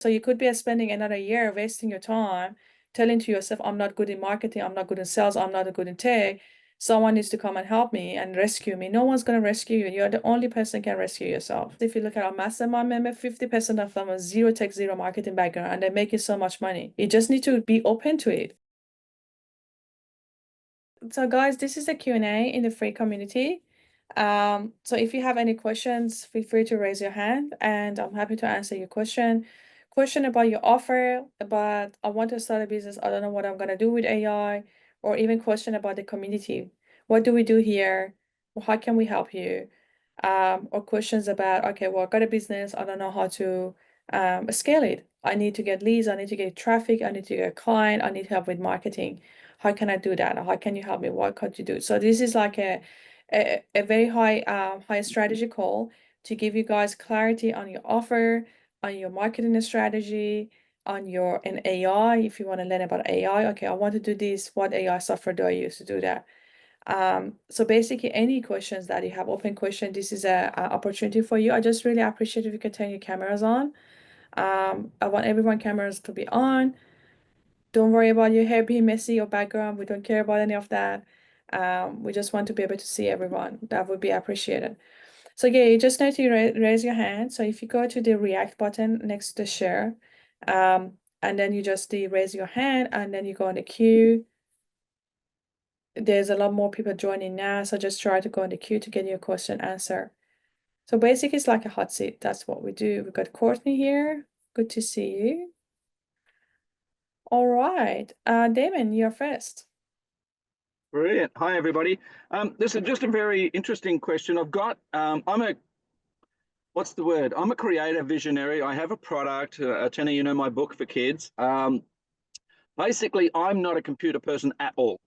So you could be spending another year wasting your time telling to yourself, I'm not good in marketing, I'm not good in sales, I'm not good in tech. Someone needs to come and help me and rescue me. No one's going to rescue you. You're the only person can rescue yourself. If you look at our mastermind member, 50% of them are zero tech, zero marketing background, and they're making so much money. You just need to be open to it. So guys, this is a Q&A in the free community. So if you have any questions, feel free to raise your hand and I'm happy to answer your question. Question about your offer, about I want to start a business, I don't know what I'm gonna do with AI, or even question about the community. What do we do here? How can we help you? Or questions about, okay, well, I got a business, I don't know how to scale it. I need to get leads, I need to get traffic, I need to get a client, I need help with marketing. How can I do that? How can you help me? What could you do? So this is like a very high strategy call to give you guys clarity on your offer, on your marketing strategy, on your an AI. If you want to learn about AI, okay, I want to do this. What AI software do I use to do that? So basically any questions that you have, open question, this is a opportunity for you. I just really appreciate if you can turn your cameras on. I want everyone cameras to be on. Don't worry about your hair being messy or background. We don't care about any of that. We just want to be able to see everyone. That would be appreciated. So yeah, you just need to raise your hand. So if you go to the react button next to share, and then you just raise your hand and then you go on the queue. There's a lot more people joining now, so just try to go in the queue to get your question answered. So basically it's like a hot seat. That's what we do. We've got Courtney here. Good to see you. All right. Damon, you're first. Brilliant. Hi, everybody. This is just a very interesting question. What's the word? I'm a creative visionary. I have a product, Atena, you know, my book for kids. Basically, I'm not a computer person at all.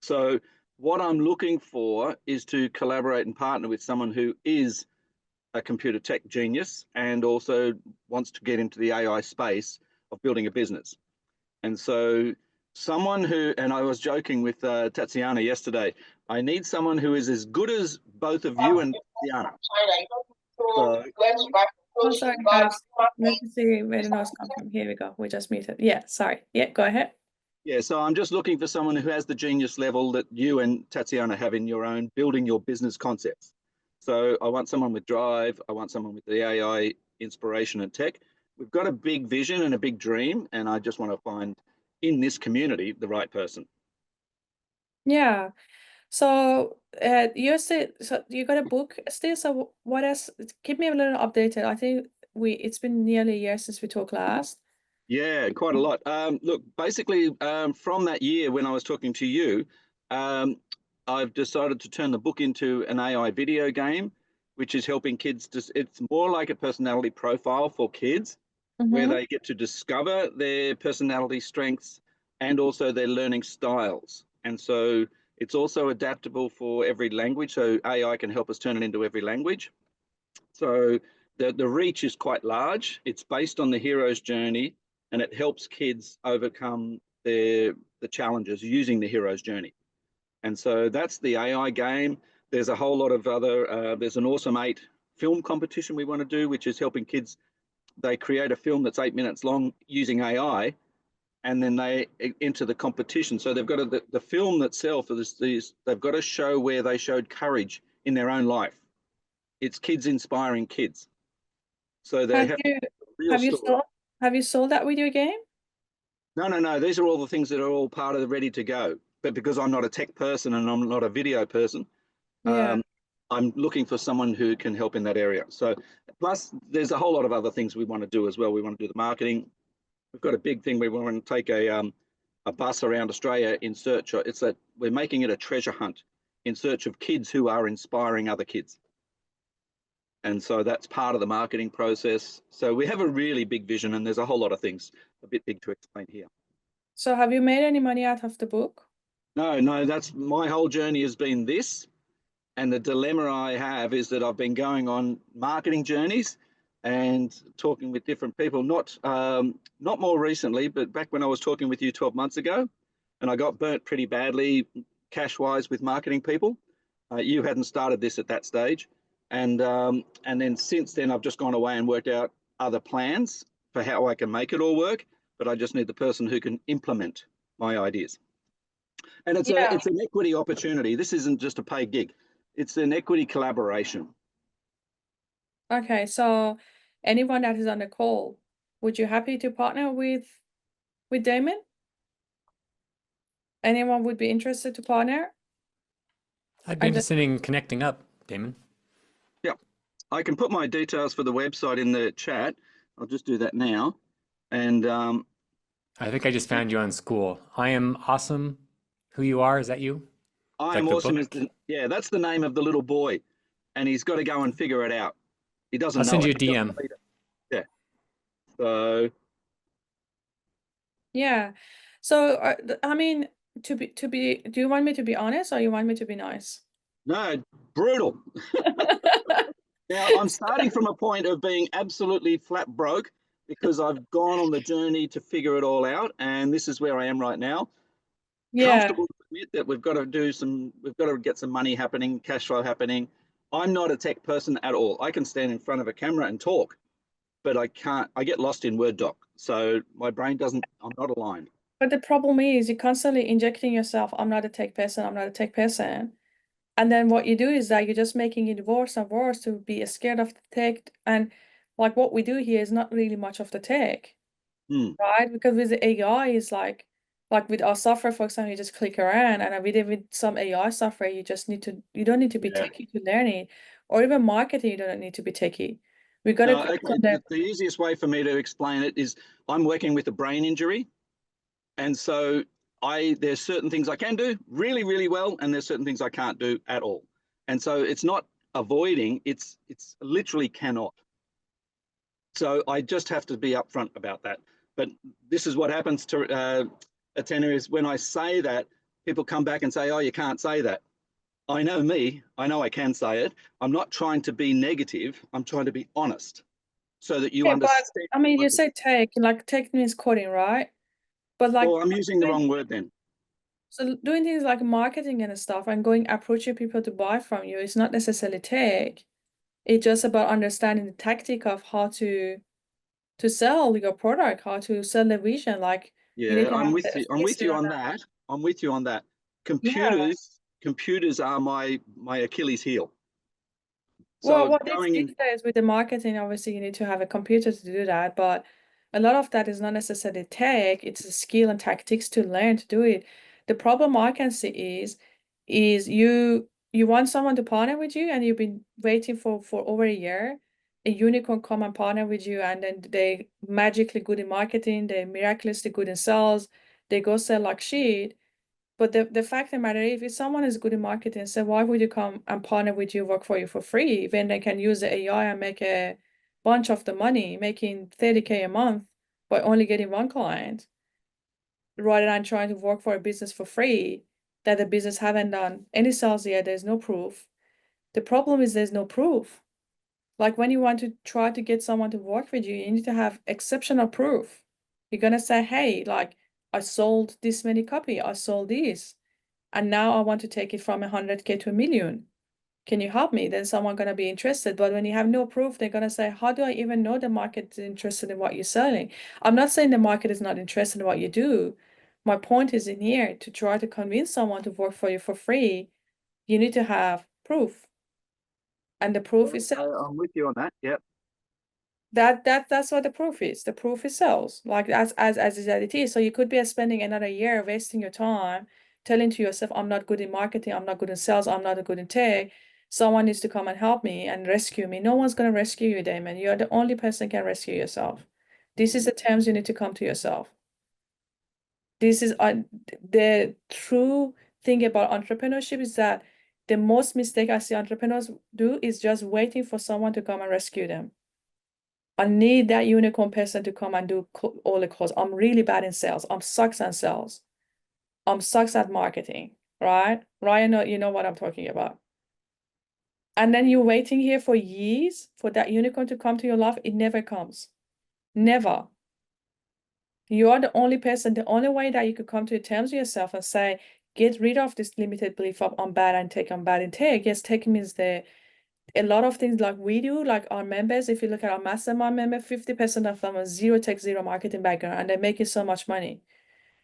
So what I'm looking for is to collaborate and partner with someone who is a computer tech genius and also wants to get into the AI space of building a business. And so someone who, and I was joking with Tatiana yesterday, I need someone who is as good as both of you and Tatiana. So, Oh, sorry, guys. Let me see where the noise come from. Here we go. We just muted. Yeah, sorry. Yeah, go ahead. yeah, so I'm just looking for someone who has the genius level that you and Tatiana have in your own building your business concepts. So I want someone with drive. I want someone with the AI inspiration and tech. We've got a big vision and a big dream, and I just want to find in this community the right person. Yeah. So you said so you got a book still. So what else? Keep me a little updated. I think it's been nearly a year since we talked last. Yeah, quite a lot. Look, basically, from that year when I was talking to you, um, I've decided to turn the book into an AI video game, which is helping kids. It's more like a personality profile for kids, where Mm-hmm. they get to discover their personality strengths and also their learning styles. And so it's also adaptable for every language. So AI can help us turn it into every language. So the reach is quite large. It's based on the hero's journey and it helps kids overcome the challenges using the hero's journey. And so that's the AI game. There's a whole lot of other, there's an Awesome 8 film competition we want to do, which is helping kids. They create a film that's 8 minutes long using AI and then they enter the competition. So they've got the film itself, they've got to show where they showed courage in their own life. It's kids inspiring kids. So they Have have you a real have you story. sold have you sold that video game? No. These are all the things that are all part of the ready to go. But because I'm not a tech person and I'm not a video person, Yeah. I'm looking for someone who can help in that area. So plus there's a whole lot of other things we want to do as well. We want to do the marketing. We've got a big thing. We want to take a bus around Australia in search of, we're making it a treasure hunt in search of kids who are inspiring other kids. And so that's part of the marketing process. So we have a really big vision and there's a whole lot of things a bit big to explain here. So have you made any money out of the book? No, that's my whole journey has been this. And the dilemma I have is that I've been going on marketing journeys and talking with different people, not more recently, but back when I was talking with you 12 months ago, and I got burnt pretty badly cash-wise with marketing people. You hadn't started this at that stage. And then since then, I've just gone away and worked out other plans for how I can make it all work, but I just need the person who can implement my ideas. And Yeah. it's an equity opportunity. This isn't just a paid gig. It's an equity collaboration. Okay, so anyone that is on the call, would you happy to partner with Damon? Anyone would be interested to partner? I'd be And just interested in connecting up, Damon. Yeah, I can put my details for the website in the chat. I'll just do that now. And I think I just found you on Skool. I am awesome. Who you are? Is that you? It's I am like the awesome book. yeah, that's the name of the little boy, and he's got to go and figure it out. He doesn't I'll know send you it. a DM. Yeah. So yeah. So I mean, do you want me to be honest or you want me to be nice? no, brutal. Now I'm starting from a point of being absolutely flat broke because I've gone on the journey to figure it all out, and this is where I am right now. Yeah. Comfortable to admit that we've got to get some money happening, cash flow happening. I'm not a tech person at all. I can stand in front of a camera and talk, but I can't. I get lost in Word doc, so my brain doesn't. I'm not aligned. But the problem is you're constantly injecting yourself, I'm not a tech person, I'm not a tech person. And then what you do is that you're just making it worse and worse to be scared of the tech. And like what we do here is not really much of the tech, Hmm. right? Because with the AI is like with our software, for example, you just click around, and with some AI software, you don't need to be Yeah. techie to learn it. Or even marketing, you don't need to be techie. We got to No. focus on Okay. The easiest way for me to explain it is I'm working with a brain injury, and so there's certain things I can do really, really well, and there's certain things I can't do at all. And so it's not avoiding; it's literally cannot. So I just have to be upfront about that. But this is what happens to Atena is when I say that, people come back and say, "Oh, you can't say that." I know me. I know I can say it. I'm not trying to be negative. I'm trying to be honest, so that you yeah, but understand. I mean, you say tech, like tech means coding, right? But like Well, I'm using the wrong word then. so doing things like marketing and stuff and going approaching people to buy from you is not necessarily tech. It's just about understanding the tactic of how to sell your product, how to sell the vision. Like you need Yeah, to have I'm with the you. I'm with history you on on that. that. I'm with you on that. Yeah. Computers are my Achilles heel. Well, So what going these in, days with the marketing, obviously you need to have a computer to do that, but a lot of that is not necessarily tech, it's a skill and tactics to learn to do it. The problem I can see is you want someone to partner with you and you've been waiting for over a year. A unicorn come and partner with you and then they magically good in marketing, they miraculously good in sales, they go sell like shit. But the fact of the matter, if someone is good in marketing, so why would you come and partner with you, work for you for free, when they can use the AI and make a bunch of the money, making 30K a month by only getting one client, rather than trying to work for a business for free that the business haven't done any sales yet, there's no proof. The problem is there's no proof. Like when you want to try to get someone to work with you, you need to have exceptional proof. You're gonna say, hey, like I sold this many copy, I sold this. And now I want to take it from 100K to a million. Can you help me? Then someone gonna be interested. But when you have no proof, they're gonna say, how do I even know the market is interested in what you're selling? I'm not saying the market is not interested in what you do. My point is in here to try to convince someone to work for you for free, you need to have proof. And the proof is sales. I'm with you on that. Yep. That's what the proof is. The proof is sales. Like as is that it is. So you could be spending another year wasting your time telling to yourself, I'm not good in marketing, I'm not good in sales, I'm not good in tech. Someone needs to come and help me and rescue me. No one's gonna rescue you, Damon. You're the only person can rescue yourself. This is the terms you need to come to yourself. This is the true thing about entrepreneurship is that the most mistake I see entrepreneurs do is just waiting for someone to come and rescue them. I need that unicorn person to come and do all the calls. I'm really bad in sales. I'm sucks at sales. I'm sucks at marketing, right? Ryan, you know what I'm talking about. And then you're waiting here for years for that unicorn to come to your life. It never comes. Never. You are the only person, the only way that you could come to terms with yourself and say, get rid of this limited belief of I'm bad in tech, I'm bad in tech. Yes, tech means a lot of things like we do, like our members, if you look at our mastermind member, 50% of them are zero tech, zero marketing background, and they're making so much money.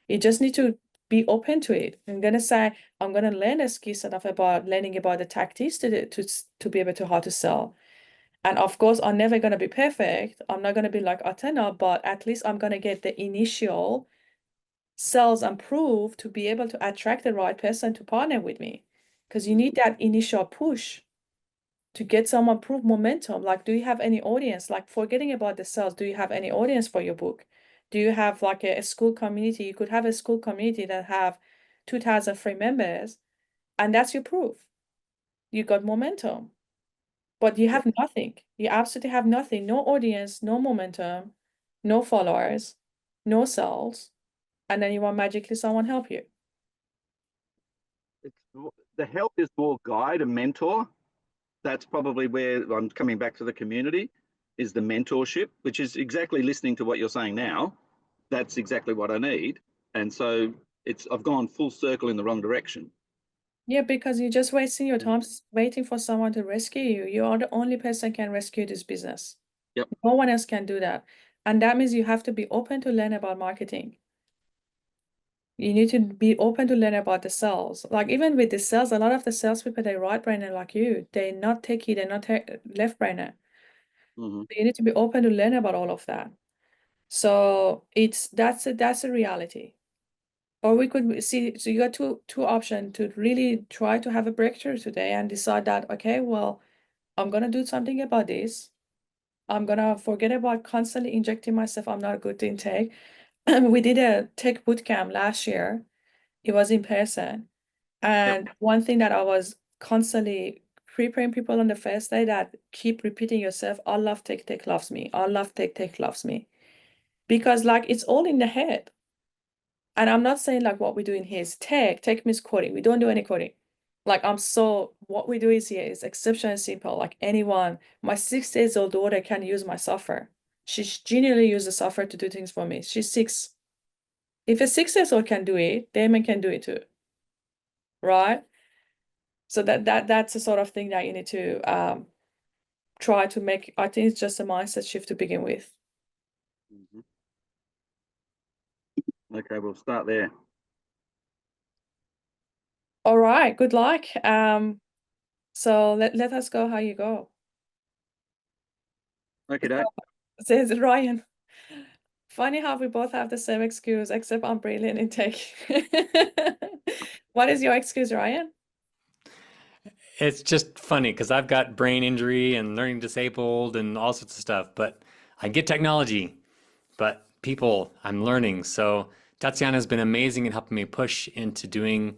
You just need to be open to it. I'm gonna say, I'm gonna learn a skill set of about learning about the tactics to be able to how to sell. And of course, I'm never gonna be perfect. I'm not gonna be like Atena, but at least I'm gonna get the initial sales and proof to be able to attract the right person to partner with me. Because you need that initial push to get someone proof momentum. Like, do you have any audience? Like, forgetting about the sales, do you have any audience for your book? Do you have like a Skool community? You could have a Skool community that have 2,000 free members, and that's your proof. You got momentum, but you have nothing. You absolutely have nothing. No audience, no momentum, no followers, no sales, and then you want magically someone help you. It's, the help is more guide and mentor. That's probably where I'm coming back to the community, is the mentorship, which is exactly listening to what you're saying now. That's exactly what I need. And so I've gone full circle in the wrong direction. Yeah, because you're just wasting your time waiting for someone to rescue you. You are the only person can rescue this business. Yep. No one else can do that. And that means you have to be open to learn about marketing. You need to be open to learn about the sales. Like even with the sales, a lot of the salespeople, they're right brainer like you. They're not techie, they're not left brainer. Mm-hmm. You need to be open to learn about all of that. So that's a reality. Or we could see, so you got two options to really try to have a breakthrough today and decide that, okay, well, I'm gonna do something about this. I'm gonna forget about constantly injecting myself. I'm not good to intake. We did a tech boot camp last year. It was in person. And one thing that I was constantly preparing people on the first day that keep repeating yourself, I love tech, tech loves me. I love tech, tech loves me. Because like it's all in the head. And I'm not saying like what we're doing here is tech. Tech means coding. We don't do any coding. Like what we do is here is exceptionally simple. Like anyone, my 6 days old daughter can use my software. She genuinely uses the software to do things for me. She's 6. If a 6 years old can do it, Damon can do it too. Right? So that's the sort of thing that you need to try to make. I think it's just a mindset shift to begin with. Mm-hmm. Okay, we'll start there. All right, good luck. So let us go how you go. Okay, Dave. Says Ryan. Funny how we both have the same excuse, except I'm brilliant in tech. What is your excuse, Ryan? It's just funny because I've got brain injury and learning disabled and all sorts of stuff, but I get technology, but people I'm learning. So Tatiana has been amazing in helping me push into doing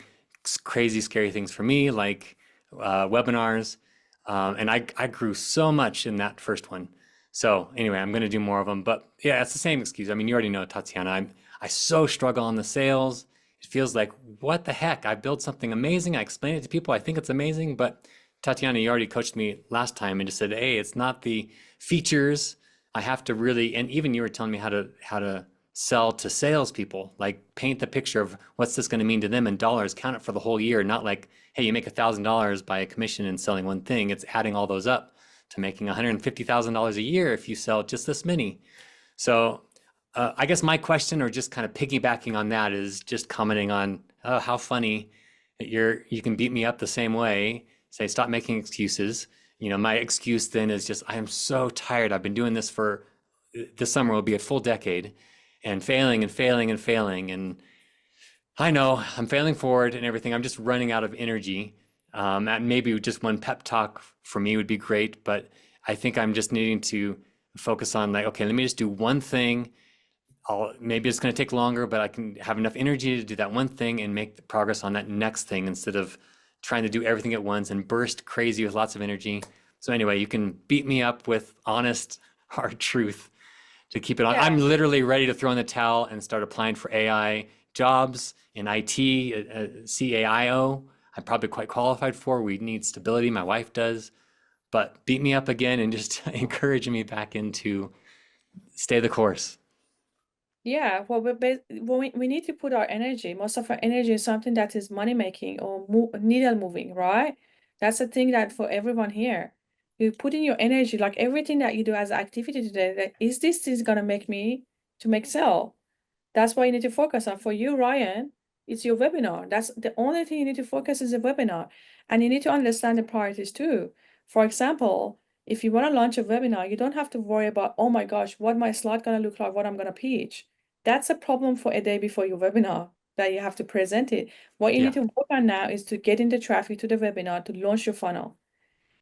crazy, scary things for me, like webinars. And I grew so much in that first one. So anyway, I'm going to do more of them. But yeah, it's the same excuse. I mean, you already know, Tatiana, I so struggle on the sales. It feels like, what the heck? I built something amazing. I explain it to people. I think it's amazing. But Tatiana, you already coached me last time and just said, hey, it's not the features. I have to really, and even you were telling me how to sell to salespeople, like paint the picture of what's this going to mean to them in dollars, count it for the whole year, not like, hey, you make $1,000 by a commission and selling one thing. It's adding all those up to making $150,000 a year if you sell just this many. So I guess my question, or just kind of piggybacking on that, is just commenting on how funny you can beat me up the same way. Say, stop making excuses. You know, my excuse then is just, I am so tired. I've been doing this for, this summer will be a full decade, and failing and failing and failing. And I know I'm failing forward and everything. I'm just running out of energy. And maybe just one pep talk for me would be great, but I think I'm just needing to focus on like, okay, let me just do one thing. Maybe it's going to take longer, but I can have enough energy to do that one thing and make the progress on that next thing instead of trying to do everything at once and burst crazy with lots of energy. So anyway, you can beat me up with honest, hard truth to keep it on. Yeah. I'm literally ready to throw in the towel and start applying for AI jobs in IT, CAIO. I'm probably quite qualified for. We need stability. My wife does. But beat me up again and just encourage me back into stay the course. Yeah, well, we need to put our energy, most of our energy is something that is money making or needle moving, right? That's the thing that for everyone here. You put in your energy, like everything that you do as activity today, that is this is gonna make me to make sell. That's what you need to focus on. For you, Ryan, it's your webinar. That's the only thing you need to focus is a webinar. And you need to understand the priorities too. For example, if you want to launch a webinar, you don't have to worry about, oh my gosh, what my slide gonna look like, what I'm gonna pitch. That's a problem for a day before your webinar that you have to present it. What you Yeah. need to work on now is to get in the traffic to the webinar to launch your funnel.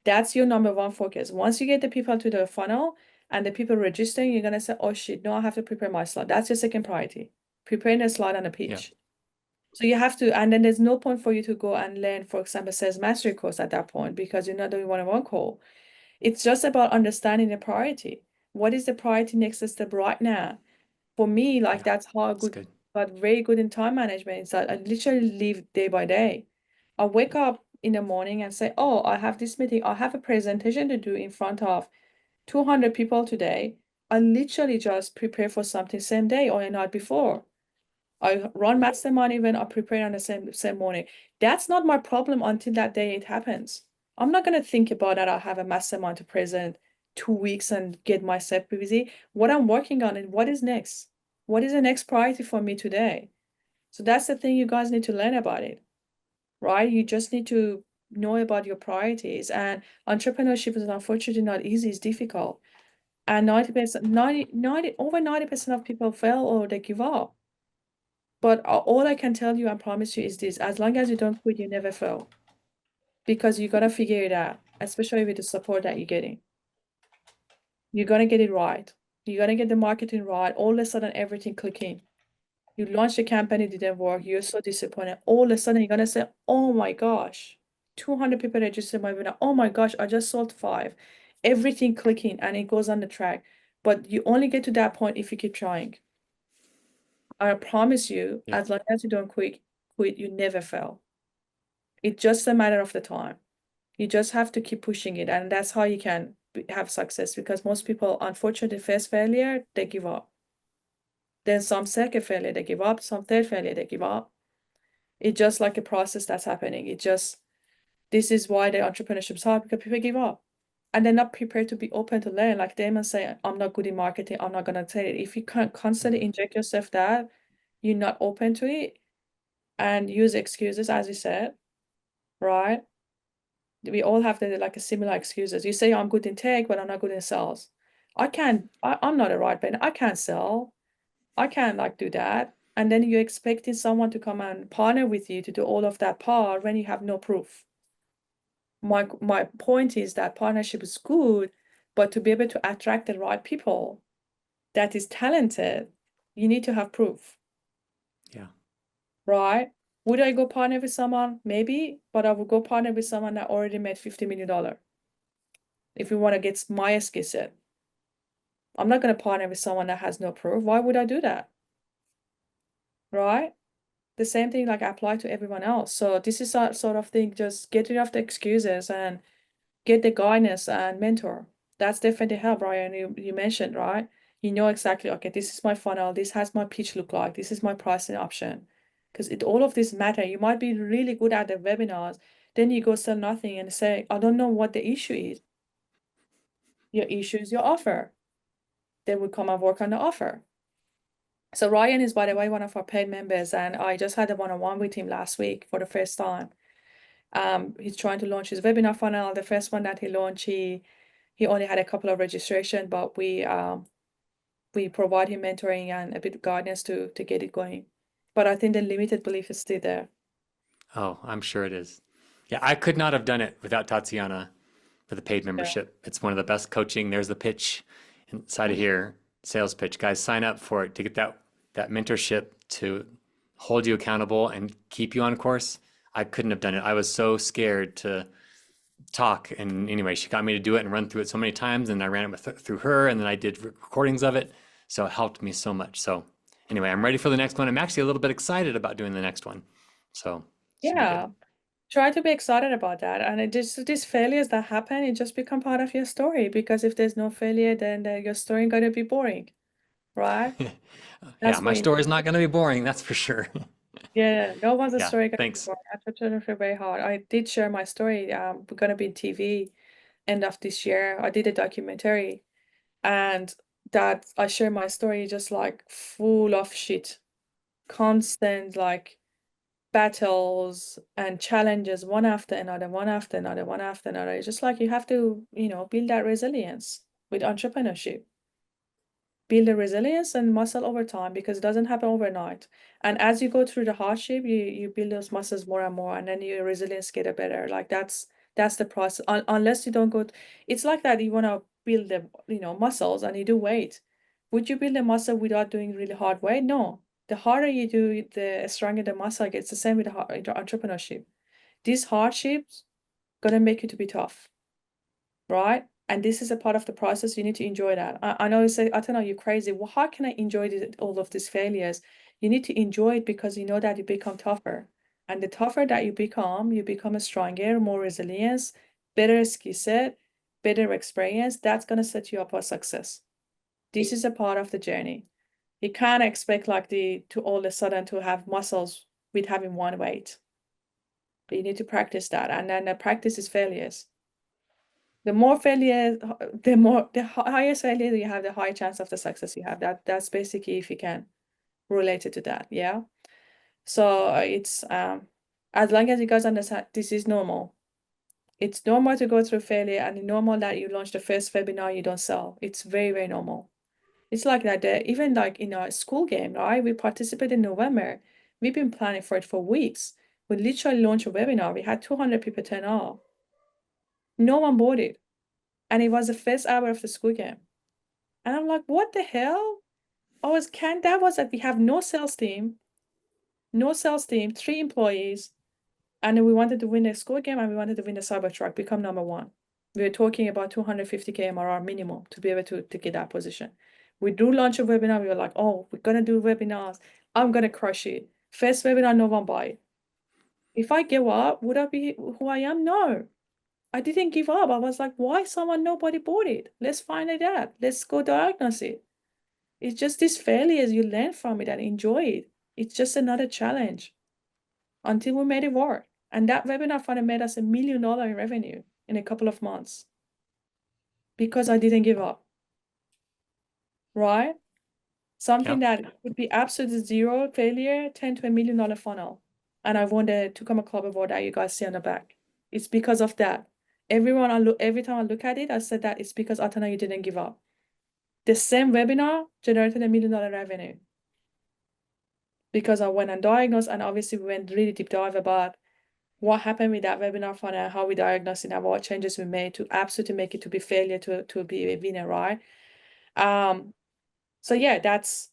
That's your number one focus. Once you get the people to the funnel and the people registering, you're gonna say, oh shit, no, I have to prepare my slide. That's your second priority. Preparing a slide and a Yeah. pitch. So you have to, and then there's no point for you to go and learn, for example, sales mastery course at that point because you're not doing one-on-one call. It's just about understanding the priority. What is the priority next step right now? For me, like Yeah. that's how I That's good. got very good in time management. It's that I literally live day by day. I wake up in the morning and say, oh, I have this meeting. I have a presentation to do in front of 200 people today. I literally just prepare for something same day or a night before. I run mastermind event, I prepare on the same morning. That's not my problem until that day it happens. I'm not gonna think about that. I have a mastermind to present 2 weeks and get myself busy. What I'm working on and what is next? What is the next priority for me today? So that's the thing you guys need to learn about it, right? You just need to know about your priorities. And entrepreneurship is unfortunately not easy, it's difficult. And 90%, 90, over 90% of people fail or they give up. But all I can tell you and promise you is this, as long as you don't quit, you never fail. Because you gotta figure it out, especially with the support that you're getting. You're gonna get it right. You're gonna get the marketing right. All of a sudden, everything clicking. You launched a campaign, it didn't work. You're so disappointed. All of a sudden, you're gonna say, oh my gosh, 200 people registered my webinar. Oh my gosh, I just sold 5. Everything clicking and it goes on the track. But you only get to that point if you keep trying. I promise you, Yeah. as long as you don't quit, you never fail. It's just a matter of the time. You just have to keep pushing it, and that's how you can have success. Because most people, unfortunately, first failure, they give up. Then some second failure, they give up. Some third failure, they give up. It's just like a process that's happening. This is why the entrepreneurship is hard because people give up. And they're not prepared to be open to learn. Like Damon say, I'm not good in marketing, I'm not gonna say it. If you can't constantly Mhm. inject yourself that, you're not open to it and use excuses, as you said, right? We all have the like a similar excuses. You say I'm good in tech, but I'm not good in sales. I'm not a right brain. I can't sell. I can't like do that. And then you're expecting someone to come and partner with you to do all of that part when you have no proof. My point is that partnership is good, but to be able to attract the right people that is talented, you need to have proof, Yeah. right? Would I go partner with someone? Maybe, but I would go partner with someone that already made $50 million. If we want to get my skill set, I'm not going to partner with someone that has no proof. Why would I do that? Right? The same thing like apply to everyone else. So this is a sort of thing, just get rid of the excuses and get the guidance and mentor. That's definitely help, Ryan. You mentioned, right? You know exactly, okay, this is my funnel, this has my pitch look like, this is my pricing option. Because it all of this matter. You might be really good at the webinars, then you go sell nothing and say, I don't know what the issue is. Your issue is your offer. They would come and work on the offer. So Ryan is, by the way, one of our paid members, and I just had a one-on-one with him last week for the first time. He's trying to launch his webinar funnel. The first one that he launched, he only had a couple of registration, but we provide him mentoring and a bit of guidance to get it going. But I think the limited belief is still there. Oh, I'm sure it is. Yeah, I could not have done it without Tatiana for the paid Yeah. membership. It's one of the best coaching. There's the pitch inside of here, sales pitch. Guys, sign up for it to get that mentorship to hold you accountable and keep you on course. I couldn't have done it. I was so scared to talk. And anyway, she got me to do it and run through it so many times. And I ran it through her, and then I did recordings of it. So it helped me so much. So anyway, I'm ready for the next one. I'm actually a little bit excited about doing the next one. So should be good. Yeah. Try to be excited about that. And it just these failures that happen, it just become part of your story. Because if there's no failure, then your story gonna be boring, right? Yeah, That's my what story is not going to be boring, that's for sure. yeah, no one's Yeah, story gonna be thanks. boring. Entrepreneurship very hard. I did share my story. We're gonna be in TV end of this year. I did a documentary, and that I share my story just like full of shit, constant like battles and challenges, one after another, one after another, one after another. It's just like you have to, build that resilience with entrepreneurship. Build the resilience and muscle over time, because it doesn't happen overnight. And as you go through the hardship, you build those muscles more and more, and then your resilience get better. Like that's the process. Unless you don't it's like that. You want to build the muscles and you do weight. Would you build a muscle without doing really hard weight? No. The harder you do, the stronger the muscle gets. The same with the entrepreneurship. These hardships gonna make you to be tough, right? And this is a part of the process. You need to enjoy that. I know you say, Atena, you're crazy. Well, how can I enjoy all of these failures? You need to enjoy it because you know that you become tougher. And the tougher that you become a stronger, more resilience, better skill set, better experience. That's going to set you up for success. This is a part of the journey. You can't expect like to all of a sudden to have muscles with having one weight. But you need to practice that. And then the practice is failures. The more failure, the higher failure you have, the higher chance of the success you have. That's basically, if you can relate it to that. Yeah. So it's as long as you guys understand this is normal. It's normal to go through failure, and it's normal that you launch the first webinar, you don't sell. It's very, very normal. It's like that. Even like in our Skool game, right? We participated in November. We've been planning for it for weeks. We literally launched a webinar. We had 200 people turn up. No one bought it. And it was the first hour of the Skool game. And I'm like, what the hell? That was like, we have no sales team, 3 employees. And we wanted to win the Skool game, and we wanted to win the Cybertruck, become number one. We were talking about 250K MRR minimum to be able to get that position. We do launch a webinar. We were like, oh, we're going to do webinars. I'm going to crush it. First webinar, no one buy it. If I give up, would I be who I am? No. I didn't give up. I was like, why nobody bought it? Let's find it out. Let's go diagnose it. It's just these failures, you learn from it and enjoy it. It's just another challenge until we made it work. And that webinar finally made us $1 million in revenue in a couple of months because I didn't give up, right? Something that would be absolute zero failure, 10 to $1 million funnel. And I won the Tucumã Club award that you guys see on the back. It's because of that. Every time I look at it, I said that it's because Atena, you didn't give up. The same webinar generated $1 million revenue because I went and diagnosed, and obviously we went really deep dive about what happened with that webinar funnel, how we diagnosed it, and what changes we made to absolutely make it to be failure to be a winner, right? So yeah, that's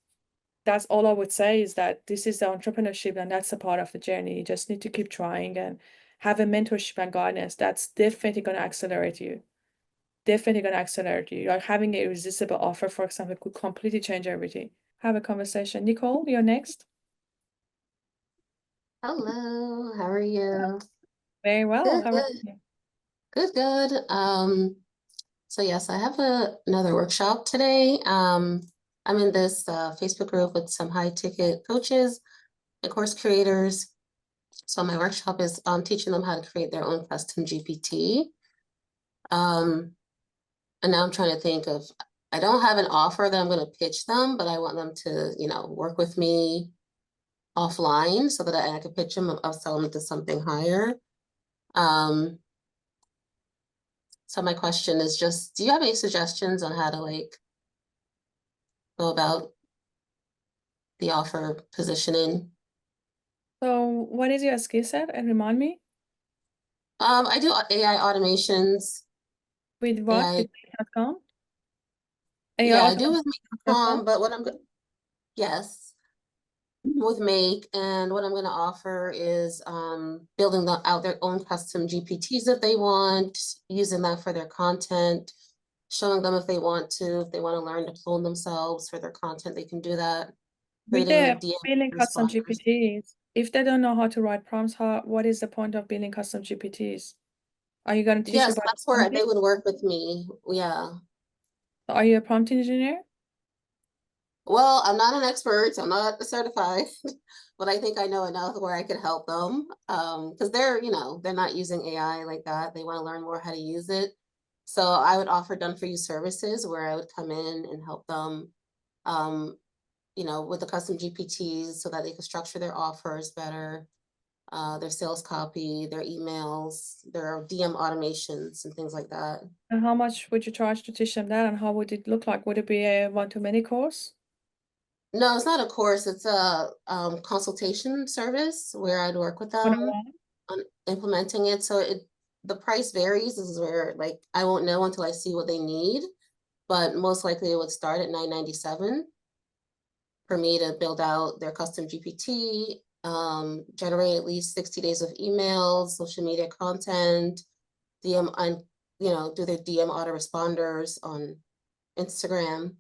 all I would say, is that this is the entrepreneurship, and that's a part of the journey. You just need to keep trying and have a mentorship and guidance. That's definitely going to accelerate you. Like having a irresistible offer, for example, could completely change everything. Have a conversation. Nicole, you're next. Hello, how are you? Very well. Good, How are good, you? good. So yes, I have another workshop today. I'm in this Facebook group with some high ticket coaches and course creators. So my workshop is teaching them how to create their own custom GPT. And now I'm trying to think of, I don't have an offer that I'm going to pitch them, but I want them to, work with me offline so that I can pitch them, upsell them to something higher. So my question is just, do you have any suggestions on how to go about the offer positioning? So what is your skill set, and remind me? I do AI automations. With what? AI, With Make.com? yeah, AI I do with automation.com? Make.com, but yes, with Make, and what I'm going to offer is building out their own custom GPTs if they want, using that for their content, showing them if they want to learn to clone themselves for their content, they can do that. With Creating the DM building custom responders. GPTs, if they don't know how to write prompts, what is the point of building custom GPTs? Are you going to teach Yes, about that's where prompting? they would work with me. Yeah. Are you a prompt engineer? Well, I'm not an expert, so I'm not certified, but I think I know enough where I could help them. Because they're not using AI like that. They want to learn more how to use it. So I would offer done for you services where I would come in and help them, with the custom GPTs so that they could structure their offers better, their sales copy, their emails, their DM automations and things like that. And how much would you charge to teach them that, and how would it look like? Would it be a one-to-many course? No, it's not a course, it's a consultation service where I'd work with them One-on-one? on implementing it. So the price varies. This is where like I won't know until I see what they need, but most likely it would start at $9.97 for me to build out their custom GPT, generate at least 60 days of emails, social media content, DM on, do their DM autoresponders on Instagram.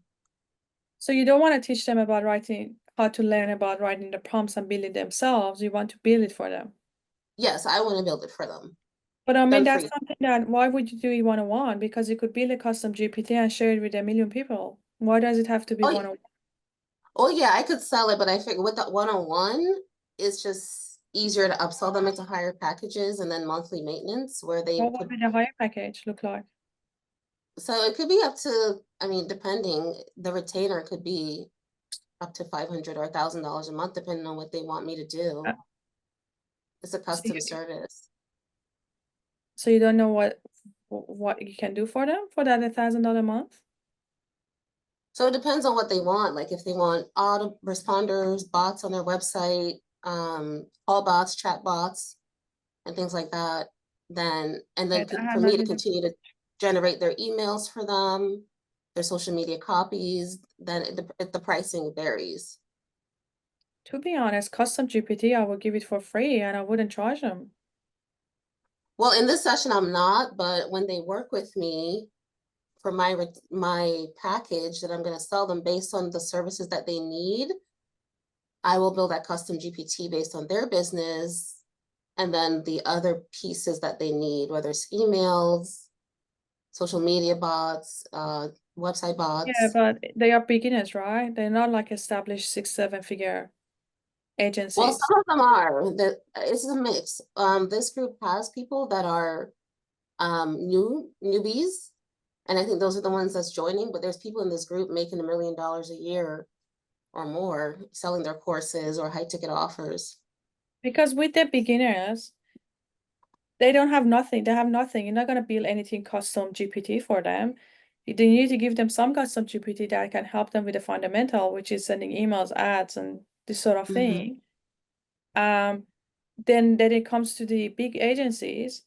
So you don't want to teach them about writing, how to learn about writing the prompts and build it themselves. You want to build it for them. Yes, I want to build it for them. But I mean, Done for that's you. something that, why would you do it one-on-one? Because you could build a custom GPT and share it with a million people. Why does it have to be Oh, one-on-one? oh yeah, I could sell it, but I figure with that one-on-one, it's just easier to upsell them into higher packages and then monthly maintenance where they What could. would the higher package look like? So it could be up to, I mean, depending, the retainer could be up to $500 or $1,000 a month, depending on what they want me to do. Uh, It's a So custom you, service. so you don't know what you can do for them for that $1,000 a month? So it depends on what they want. Like if they want auto responders, bots on their website, call bots, chat bots, and things like that, then Yeah, that for has me to nothing to do. continue to generate their emails for them, their social media copies, then the pricing varies. To be honest, custom GPT, I would give it for free and I wouldn't charge them. Well, in this session, I'm not, but when they work with me for my package that I'm going to sell them based on the services that they need, I will build that custom GPT based on their business and then the other pieces that they need, whether it's emails, social media bots, website Yeah, bots. but they are beginners, right? They're not like established 6, 7 figure Well, agencies. some of them are. It's a mix. This group has people that are newbies, and I think those are the ones that's joining. But there's people in this group making $1 million a year or more, selling their courses or high ticket offers. Because with the beginners, they don't have nothing. They have nothing. You're not going to build anything custom GPT for them. You need to give them some custom GPT that can help them with the fundamental, which is sending emails, ads, and this sort of thing. Then it comes to the big agencies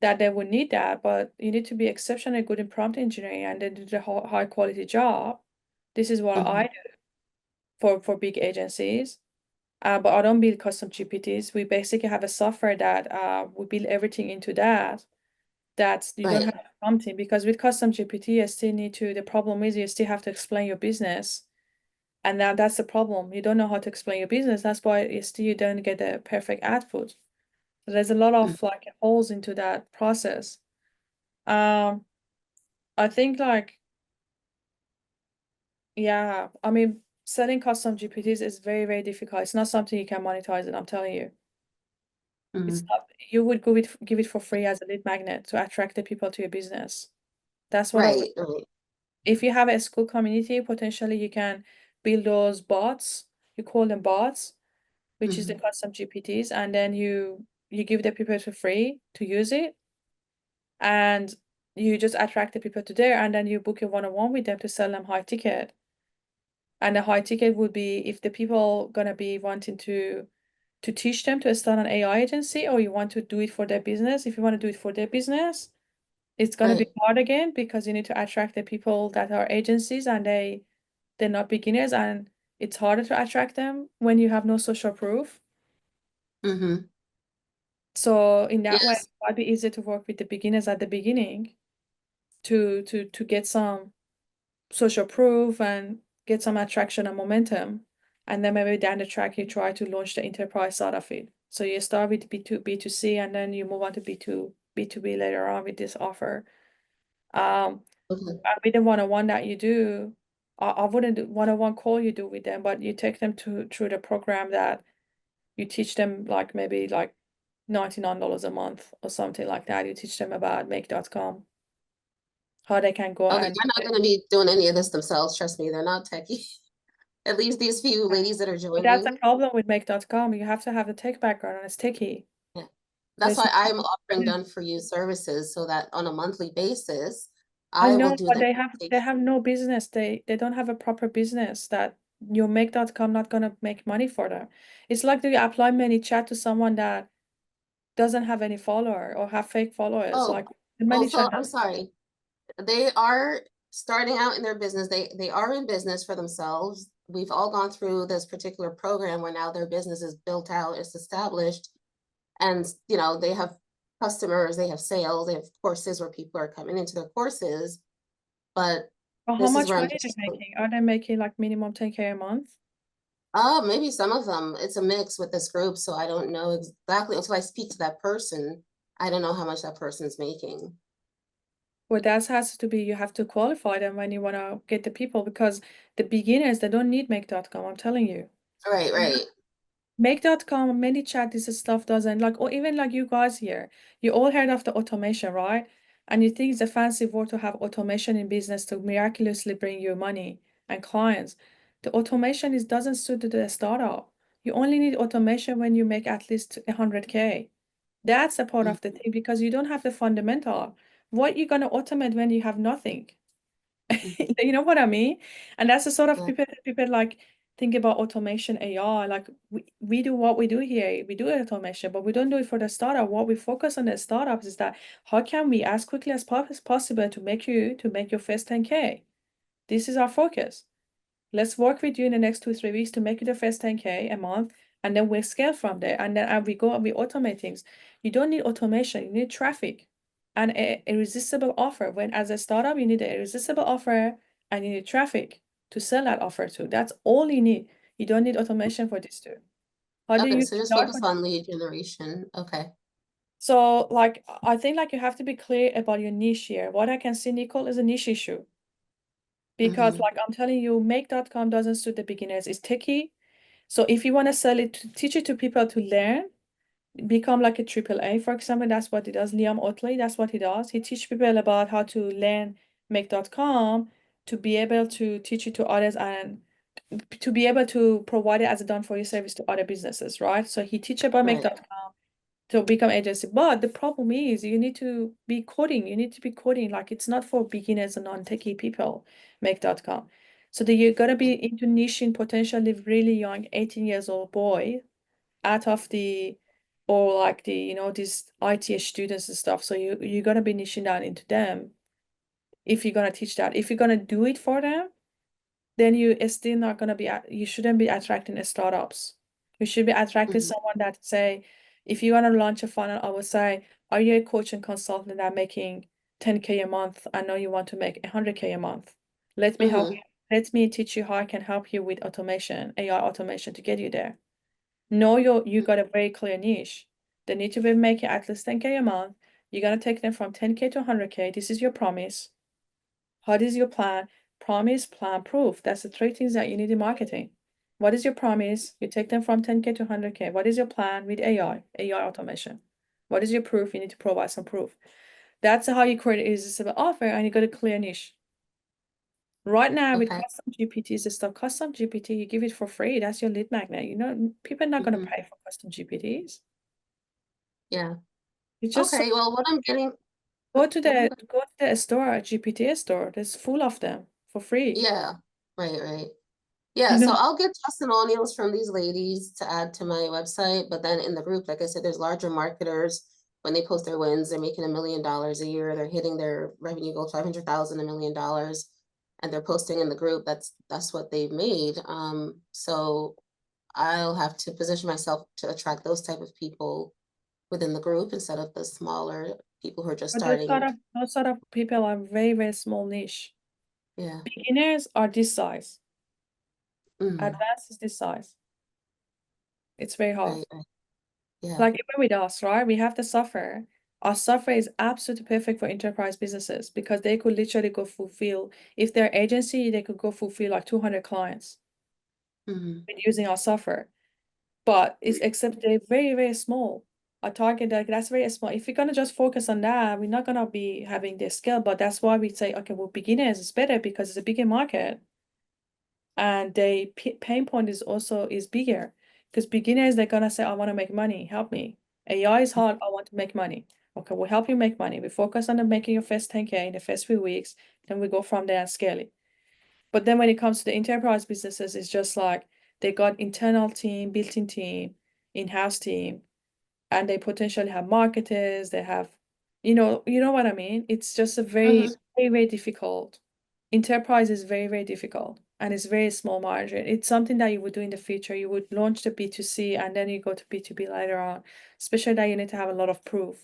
that they would need that, but you need to be exceptionally good in prompt engineering and then do the high quality job. This is what I do for big agencies. But I don't build custom GPTs. We basically have a software that we build everything into that. That you don't Right. have to prompt in, because with custom GPT, you still need to, the problem is you still have to explain your business. And now that's the problem. You don't know how to explain your business. That's why you don't get the perfect output. So there's a lot Mhm. of like holes into that process. Um, I think like, yeah, I mean, selling custom GPTs is very, very difficult. It's not something you can monetize, and I'm telling you. It's not, you would give it for free as a lead magnet to attract the people to your business. That's what I would. Right, right. If you have a Skool community, potentially you can build those bots. You call them bots, which is the custom GPTs, and then you give the people for free to use it, and you just attract the people to there, and then you book a one-on-one with them to sell them high ticket. And the high ticket would be if the people gonna be wanting to teach them to start an AI agency, or you want to do it for their business. If you want to do it for their business, it's gonna be Right. hard again because you need to attract the people that are agencies and they're not beginners, and it's harder to attract them when you have no social proof. Mm-hmm. So in that way, it Yes. might be easier to work with the beginners at the beginning to get some social proof and get some attraction and momentum. And then maybe down the track you try to launch the enterprise side of it. So you start with B2C and then you move on to B2B later on with this offer. Okay. And with the one-on-one that you do, I wouldn't do one-on-one call you do with them, but you take them through the program that you teach them, like maybe like $99 a month or something like that. You teach them about make.com. how they can go Okay, and they're not gonna be doing any of this themselves, trust me, they're not techie. At least these few ladies that are but that's the joining. problem with make.com. You have to have the tech background and it's techie. Yeah. So That's it's why not, I'm offering yeah. done for you services so that on a monthly basis, I I will know, do but the they implementation. have no business. They don't have a proper business that your make.com not gonna make money for them. It's like you apply many chat to someone that doesn't have any follower or have fake followers. Oh, Like the many so chat. I'm sorry. They are starting out in their business. They are in business for themselves. We've all gone through this particular program where now their business is built out, it's established, and they have customers, they have sales, they have courses where people are coming into their courses. But But how this is much where I'm money are just, they making? Are they making like minimum 10K a month? maybe some of them. It's a mix with this group, so I don't know exactly until I speak to that person. I don't know how much that person is making. Well, that has to be, you have to qualify them when you want to get the people because the beginners, they don't need make.com, I'm telling you. Right, right. Make.com, many chat, this stuff doesn't like, or even like you guys here, you all heard of the automation, right? And you think it's a fancy word to have automation in business to miraculously bring you money and clients. The automation is doesn't suit the startup. You only need automation when you make at least 100K. That's a part Mm, of the thing because you don't have the fundamental. What you gonna automate when you have nothing? mm, You know what I mean? And that's the sort of yeah. people like think about automation AI. Like we do what we do here. We do automation, but we don't do it for the startup. What we focus on the startups is that how can we as quickly as possible to make your first 10K? This is our focus. Let's work with you in the next 2, 3 weeks to make you the first 10K a month, and then we'll scale from there. And then as we go and we automate things. You don't need automation, you need traffic and a irresistible offer. When as a startup, you need an irresistible offer and you need traffic to sell that offer to. That's all you need. You don't need automation for this too. How do Okay, you so just start focus with? on lead generation. Okay. So like I think like you have to be clear about your niche here. What I can see, Nicole, is a niche issue. Because Mm-hmm. like I'm telling you, make.com doesn't suit the beginners. It's tricky. So if you want to sell it, to teach it to people to learn, become like a triple A, for example, that's what he does. Liam Otley, that's what he does. He teach people about how to learn make.com to be able to teach it to others and to be able to provide it as a done for you service to other businesses, right? So he teach about Right. make.com to become agency. But the problem is you need to be coding. You need to be coding. Like it's not for beginners and non-techie people, make.com. So that you're gonna be into niching potentially really young, 18 years old boy out of the or like the these IT students and stuff. So you're gonna be niching down into them if you're gonna teach that. If you're gonna do it for them, then you it's still not gonna be you shouldn't be attracting startups. You should be attracting Mm-hmm. someone that say, if you want to launch a funnel, I would say, are you a coach and consultant that making 10K a month? I know you want to make 100K a month. Let me help Mm-hmm. you. Let me teach you how I can help you with automation, AI automation to get you there. Know you got a very clear niche. They need to be making at least 10K a month. You're gonna take them from 10K to 100K. This is your promise. What is your plan? Promise, plan, proof. That's the three things that you need in marketing. What is your promise? You take them from 10K to 100K. What is your plan with AI automation? What is your proof? You need to provide some proof. That's how you create an irresistible offer and you got a clear niche. Right now with Okay. custom GPTs and stuff, custom GPT, you give it for free. That's your lead magnet. People are not going to Mm-hmm. pay for custom GPTs. Yeah. It's just so Okay. Well, what I'm getting. go to the store, GPT store. There's full of them for free. Yeah. Right. Right. Yeah, You so know, I'll get testimonials from these ladies to add to my website, but then in the group, like I said, there's larger marketers. When they post their wins, they're making $1 million a year. They're hitting their revenue goal, 500,000, $1 million, and they're posting in the group. That's what they've made. So I'll have to position myself to attract those type of people within the group instead of the smaller people who are just but those sort starting. of those sort of people are very, very small niche. Yeah. Beginners are this size. Mm, Advanced is this size. It's very hard. right, right. Yeah. Like even with us, right? We have the software. Our software is absolutely perfect for enterprise businesses because they could literally go fulfill, if they're agency, they could go fulfill like 200 clients Mm, with using our software. But it's except they're very, very small. a target that's very small. If we're gonna just focus on that, we're not gonna be having this skill. But that's why we say, okay, well, beginners is better because it's a bigger market, and the pain point is also is bigger because beginners they're gonna say, I want to make money, help me. AI is hard, I want to make money. Okay, we'll help you make money. We focus on the making your first 10K in the first few weeks, then we go from there and scale it. But then when it comes to the enterprise businesses, it's just like they got internal team, built-in team, in-house team, and they potentially have marketers, they have, you know what I mean? It's just a Mhm. very, very difficult. Enterprise is very, very difficult and it's very small margin. It's something that you would do in the future. You would launch the B2C and then you go to B2B later on, especially that you need to have a lot of proof.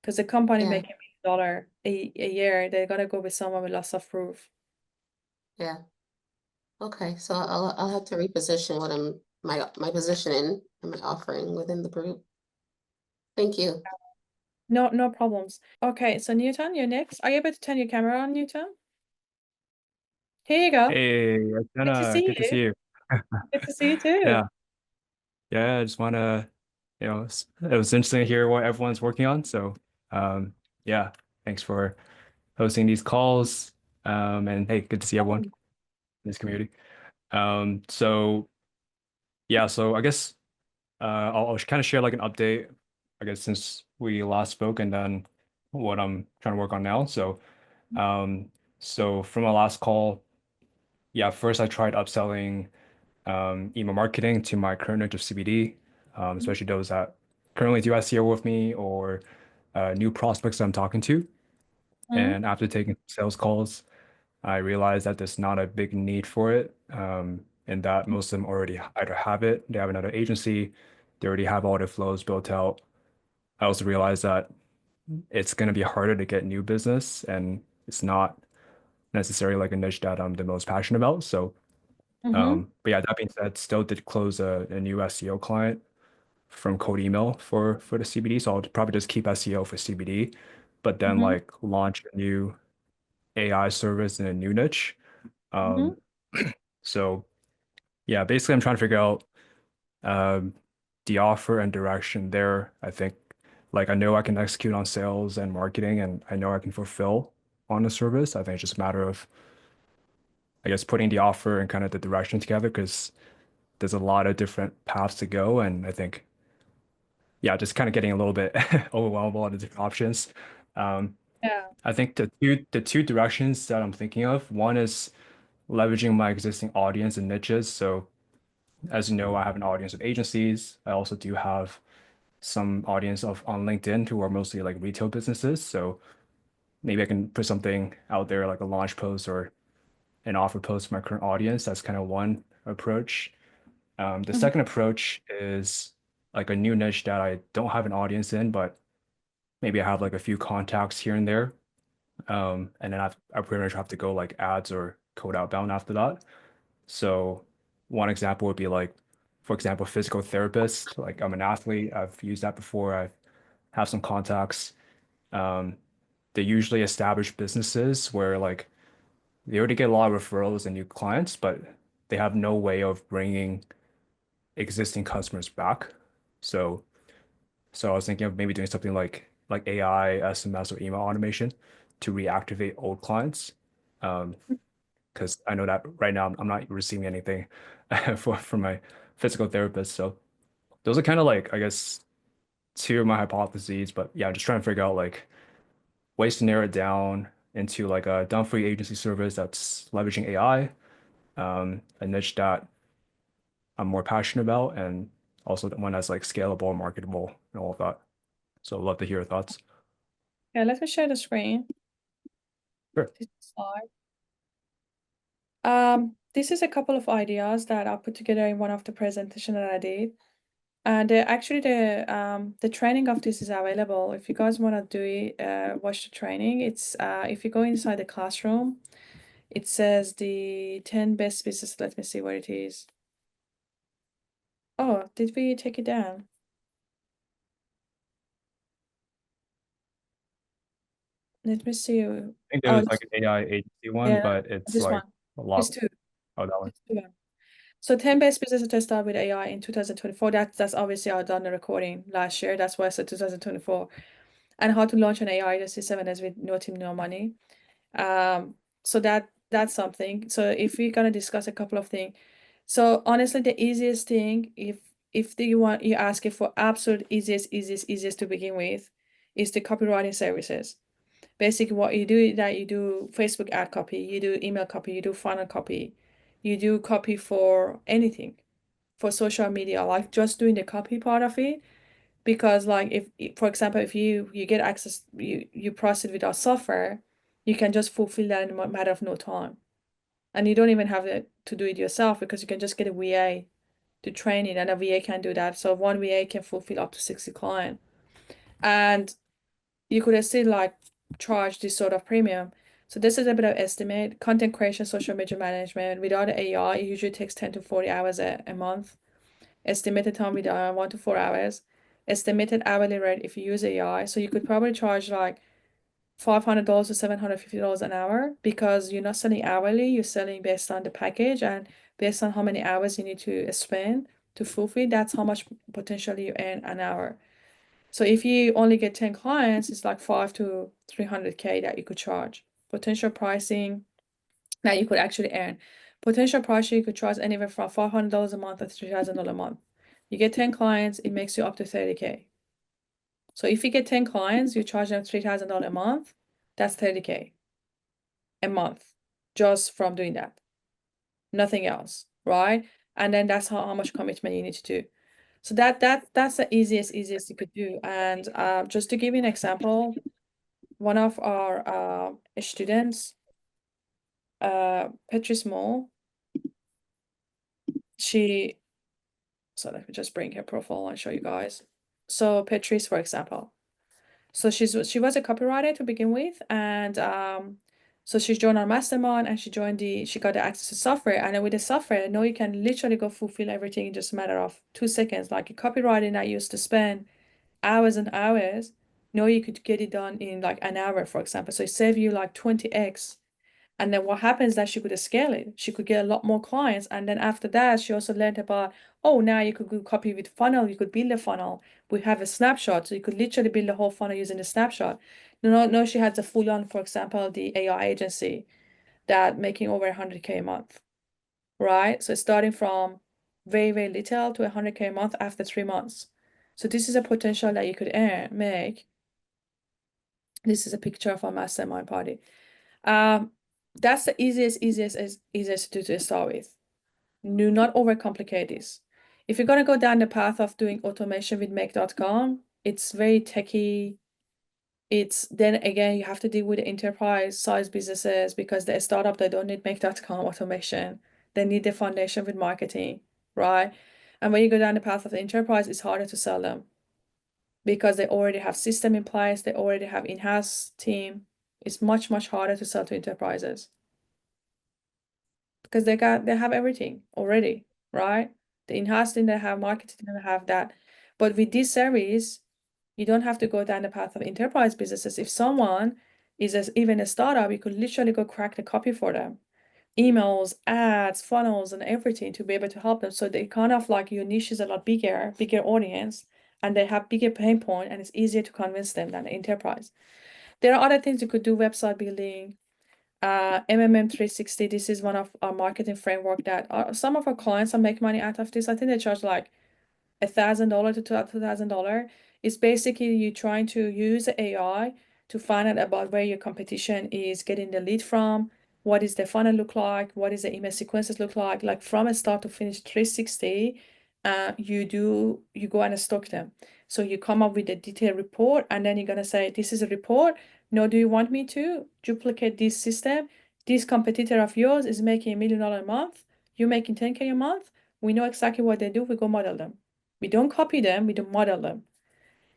Because the company Yeah, making $1 a year, they're gonna go with someone with lots of proof. yeah. Okay, so I'll have to reposition what my positioning and my offering within the group. Thank you. No, no problems. Okay, so Newton, you're next. Are you able to turn your camera on, Newton? Here you go. Hey, Good to Atena, see good to see you. you. Good to see you too. Yeah, yeah, I just want to, it was interesting to hear what everyone's working on. So, yeah, thanks for hosting these calls. And hey, good to see everyone in this community. So yeah, so I guess I'll kind of share like an update, I guess, since we last spoke, and then what I'm trying to work on now. Um, so from our last call, yeah, first I tried upselling email marketing to my current niche of CBD, especially those that currently do SEO with me or new prospects that I'm talking to. Mhm, And after taking sales calls, I realized that there's not a big need for it, and that most of them already either have it, they have another agency, they already have all their flows built out. I also realized that it's going to be harder to get new business, and it's not necessarily like a niche that I'm the most passionate about. So mhm, but yeah, that being said, still did close a new SEO client from cold email for the CBD. So I'll probably just keep SEO for CBD, but then mhm, like launch a new AI service in a new niche. mhm. Um, so yeah, basically I'm trying to figure out um, the offer and direction there. I think like I know I can execute on sales and marketing, and I know I can fulfill on the service. I think it's just a matter of, I guess, putting the offer and kind of the direction together because there's a lot of different paths to go. And I think, yeah, just kind of getting a little bit overwhelmed with all the different options. Um, Yeah. I think the two directions that I'm thinking of, one is leveraging my existing audience and niches. So as you know, I have an audience of agencies. I also do have some audience of on LinkedIn who are mostly like retail businesses. So maybe I can put something out there like a launch post or an offer post for my current audience. That's kind of one approach. The Mhm, second approach is like a new niche that I don't have an audience in, but maybe I have like a few contacts here and there. And then I pretty much have to go like ads or code outbound after that. So one example would be like, for example, physical therapist. Like I'm an athlete. I've used that before. I have some contacts. Um, they usually establish businesses where like they already get a lot of referrals and new clients, but they have no way of bringing existing customers back. So so I was thinking of maybe doing something like AI, SMS, or email automation to reactivate old clients. Because I know that right now I'm not receiving anything for my physical therapist. So those are kind of like, I guess, two of my hypotheses. But yeah, I'm just trying to figure out like ways to narrow it down into like a done-for-you agency service that's leveraging AI, a niche that I'm more passionate about, and also the one that's like scalable, marketable, and all of that. So I'd love to hear your thoughts. Yeah, let me share the screen. Sure. This slide. This is a couple of ideas that I put together in one of the presentation that I did. And actually the training of this is available. If you guys want to do it, watch the training. It's if you go inside the classroom, it says the 10 best business. Let me see what it is. Oh, did we take it down? Let me see. I think there Oh, was like an AI agency one, yeah, but it's this like one. a It's lot. two. Oh, that one. It's two. So 10 best businesses to start with AI in 2024. That's obviously I done the recording last year. That's why I said 2024. And how to launch an AI to 7 days with no team, no money. So that's something. So if we're gonna discuss a couple of things. So honestly, the easiest thing, if you ask it for absolute easiest to begin with, is the copywriting services. Basically, what you do is that you do Facebook ad copy, you do email copy, you do funnel copy, you do copy for anything, for social media, like just doing the copy part of it. Because like if for example, if you get access, you proceed with our software, you can just fulfill that in a matter of no time. And you don't even have to do it yourself, because you can just get a VA to train it, and a VA can do that. So one VA can fulfill up to 60 clients. And you could still like charge this sort of premium. So this is a bit of estimate. Content creation, social media management, without AI, it usually takes 10 to 40 hours a month. Estimated time with 1 to 4 hours. Estimated hourly rate if you use AI. So you could probably charge like $500 to $750 an hour, because you're not selling hourly, you're selling based on the package and based on how many hours you need to spend to fulfill. That's how much potentially you earn an hour. So if you only get 10 clients, it's like 5 to 300K that you could charge. Potential pricing that you could actually earn. Potential pricing, you could charge anywhere from $500 a month to $3,000 a month. You get 10 clients, it makes you up to 30K. So if you get 10 clients, you charge them $3,000 a month, that's 30K a month just from doing that. Nothing else, right? And then that's how much commitment you need to do. So that's the easiest you could do. And just to give you an example, one of our students, Patrice Moore, so let me just bring her profile and show you guys. So Patrice, for example, so she was a copywriter to begin with, and so she joined our mastermind, and she got the access to software, and then with the software, now you can literally go fulfill everything in just a matter of 2 seconds. Like a copywriting that used to spend hours and hours, now you could get it done in like an hour, for example. So it save you like 20x. And then what happens is that she could scale it. She could get a lot more clients. And then after that, she also learned about, oh, now you could go copy with funnel. You could build a funnel. We have a snapshot. So you could literally build a whole funnel using the snapshot. No, she had the full on, for example, the AI agency that making over 100K a month, right? So starting from very, very little to 100K a month after 3 months. So this is a potential that you could make. This is a picture of our mastermind party. That's the easiest to do to start with. Do not overcomplicate this. If you're gonna go down the path of doing automation with make.com, it's very techy. It's then again you have to deal with the enterprise size businesses, because the startup, they don't need make.com automation. They need the foundation with marketing, right? And when you go down the path of the enterprise, it's harder to sell them, because they already have system in place, they already have in-house team. It's much harder to sell to enterprises, because they have everything already, right? The in-house team, they have marketing, they have that. But with this service, you don't have to go down the path of enterprise businesses. If someone is even a startup, you could literally go crack the copy for them. Emails, ads, funnels, and everything to be able to help them. So they kind of like your niche is a lot bigger audience, and they have bigger pain point, and it's easier to convince them than the enterprise. There are other things you could do, website building, MMM 360. This is one of our marketing framework that some of our clients are make money out of this. I think they charge like $1,000 to $2,000. It's basically you trying to use AI to find out about where your competition is getting the lead from, what is the funnel look like, what is the email sequences look like from a start to finish 360. You go and stock them. So you come up with a detailed report, and then you're gonna say, this is a report. Now, do you want me to duplicate this system? This competitor of yours is making $1 million a month. You're making 10K a month. We know exactly what they do. We go model them. We don't copy them, we don't model them.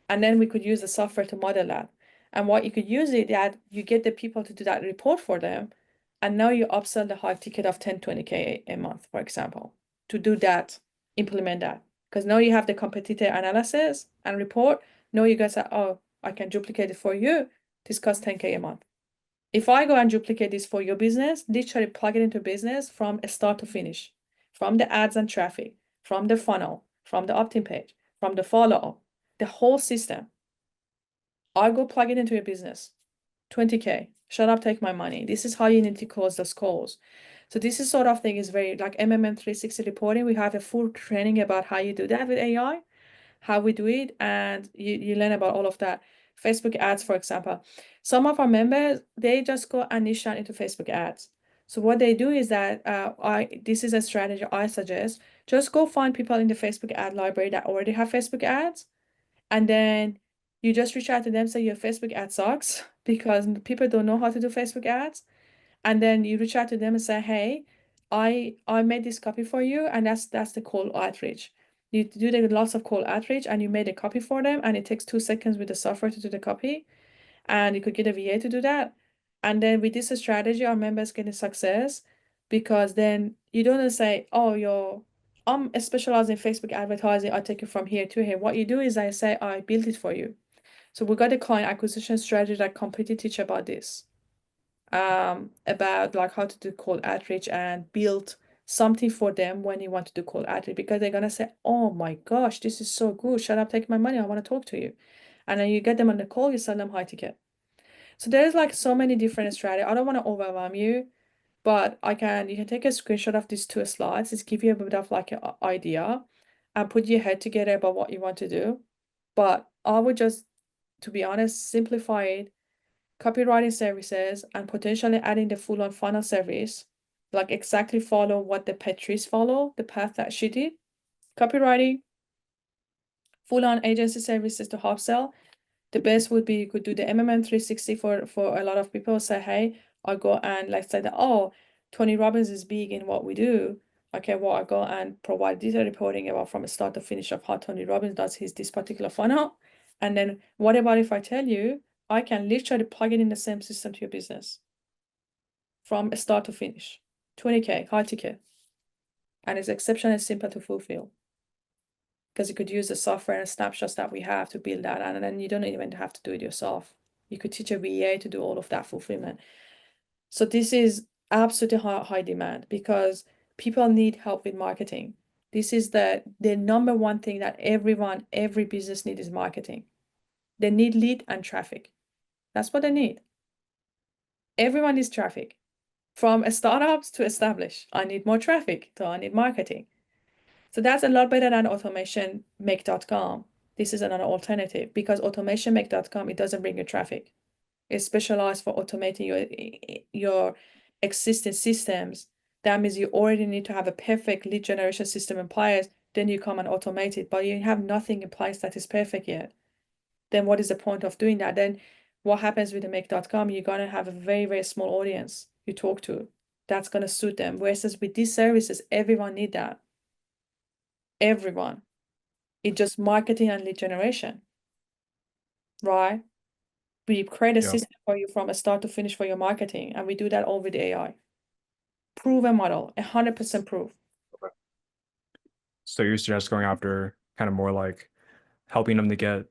And then we could use the software to model that. And what you could use it that you get the people to do that report for them. And now you upsell the high ticket of 10, 20K a month, for example, to do that, implement that. Because now you have the competitor analysis and report. Now you guys say, oh, I can duplicate it for you. This costs 10K a month. If I go and duplicate this for your business, literally plug it into business from start to finish. from the ads and traffic, from the funnel, from the opt-in page, from the follow-up, the whole system. I go plug it into your business. 20K. Shut up, take my money. This is how you need to close those calls. So this is sort of thing is very like MMM 360 reporting. We have a full training about how you do that with AI, how we do it, and you learn about all of that. Facebook ads, for example. Some of our members, they just go and niche down into Facebook ads. So what they do is that this is a strategy I suggest. Just go find people in the Facebook ad library that already have Facebook ads, and then you just reach out to them, say your Facebook ad sucks because people don't know how to do Facebook ads. And then you reach out to them and say, hey, I made this copy for you, and that's the call outreach. You do lots of call outreach and you made a copy for them, and it takes 2 seconds with the software to do the copy, and you could get a VA to do that. And then with this strategy, our members get a success, because then you don't say, oh, I'm specialized in Facebook advertising, I take it from here to here. What you do is I say, I built it for you. So we got a client acquisition strategy that completely teach about this, about like how to do cold outreach and build something for them when you want to do cold outreach, because they're gonna say, oh my gosh, this is so good. Shut up, take my money. I want to talk to you. And then you get them on the call, you sell them high ticket. So there's like so many different strategies. I don't want to overwhelm you, but you can take a screenshot of these 2 slides. It's give you a bit of like an idea and put your head together about what you want to do. But I would just, to be honest, simplify it, copywriting services, and potentially adding the full-on funnel service, like exactly follow what the Patrice follow, the path that she did. Copywriting, full-on agency services to upsell. The best would be you could do the MMM 360 for a lot of people. Say, hey, I go and like say that, oh, Tony Robbins is big in what we do. Okay, well, I go and provide detailed reporting about from start to finish of how Tony Robbins does this particular funnel. And then what about if I tell you, I can literally plug it in the same system to your business from start to finish, 20K, high ticket. And it's exceptionally simple to fulfill, because you could use the software and snapshots that we have to build that, and then you don't even have to do it yourself. You could teach a VA to do all of that fulfillment. So this is absolutely high demand, because people need help with marketing. This is the number one thing that every business needs is marketing. They need lead and traffic. That's what they need. Everyone needs traffic. From startups to established, I need more traffic, so I need marketing. So that's a lot better than automationmake.com. This is another alternative, because automationmake.com, it doesn't bring you traffic. It's specialized for automating your existing systems. That means you already need to have a perfect lead generation system in place. Then you come and automate it, but you have nothing in place that is perfect yet. Then what is the point of doing that? Then what happens with the make.com? You're going to have a very, very small audience you talk to. That's going to suit them. Whereas with these services, everyone need that. Everyone. It's just marketing and lead generation, right? We create a system for you from a start to finish for your marketing, and we do that all with AI. Proven model, 100% proof. So you're just going after kind of more like helping them to get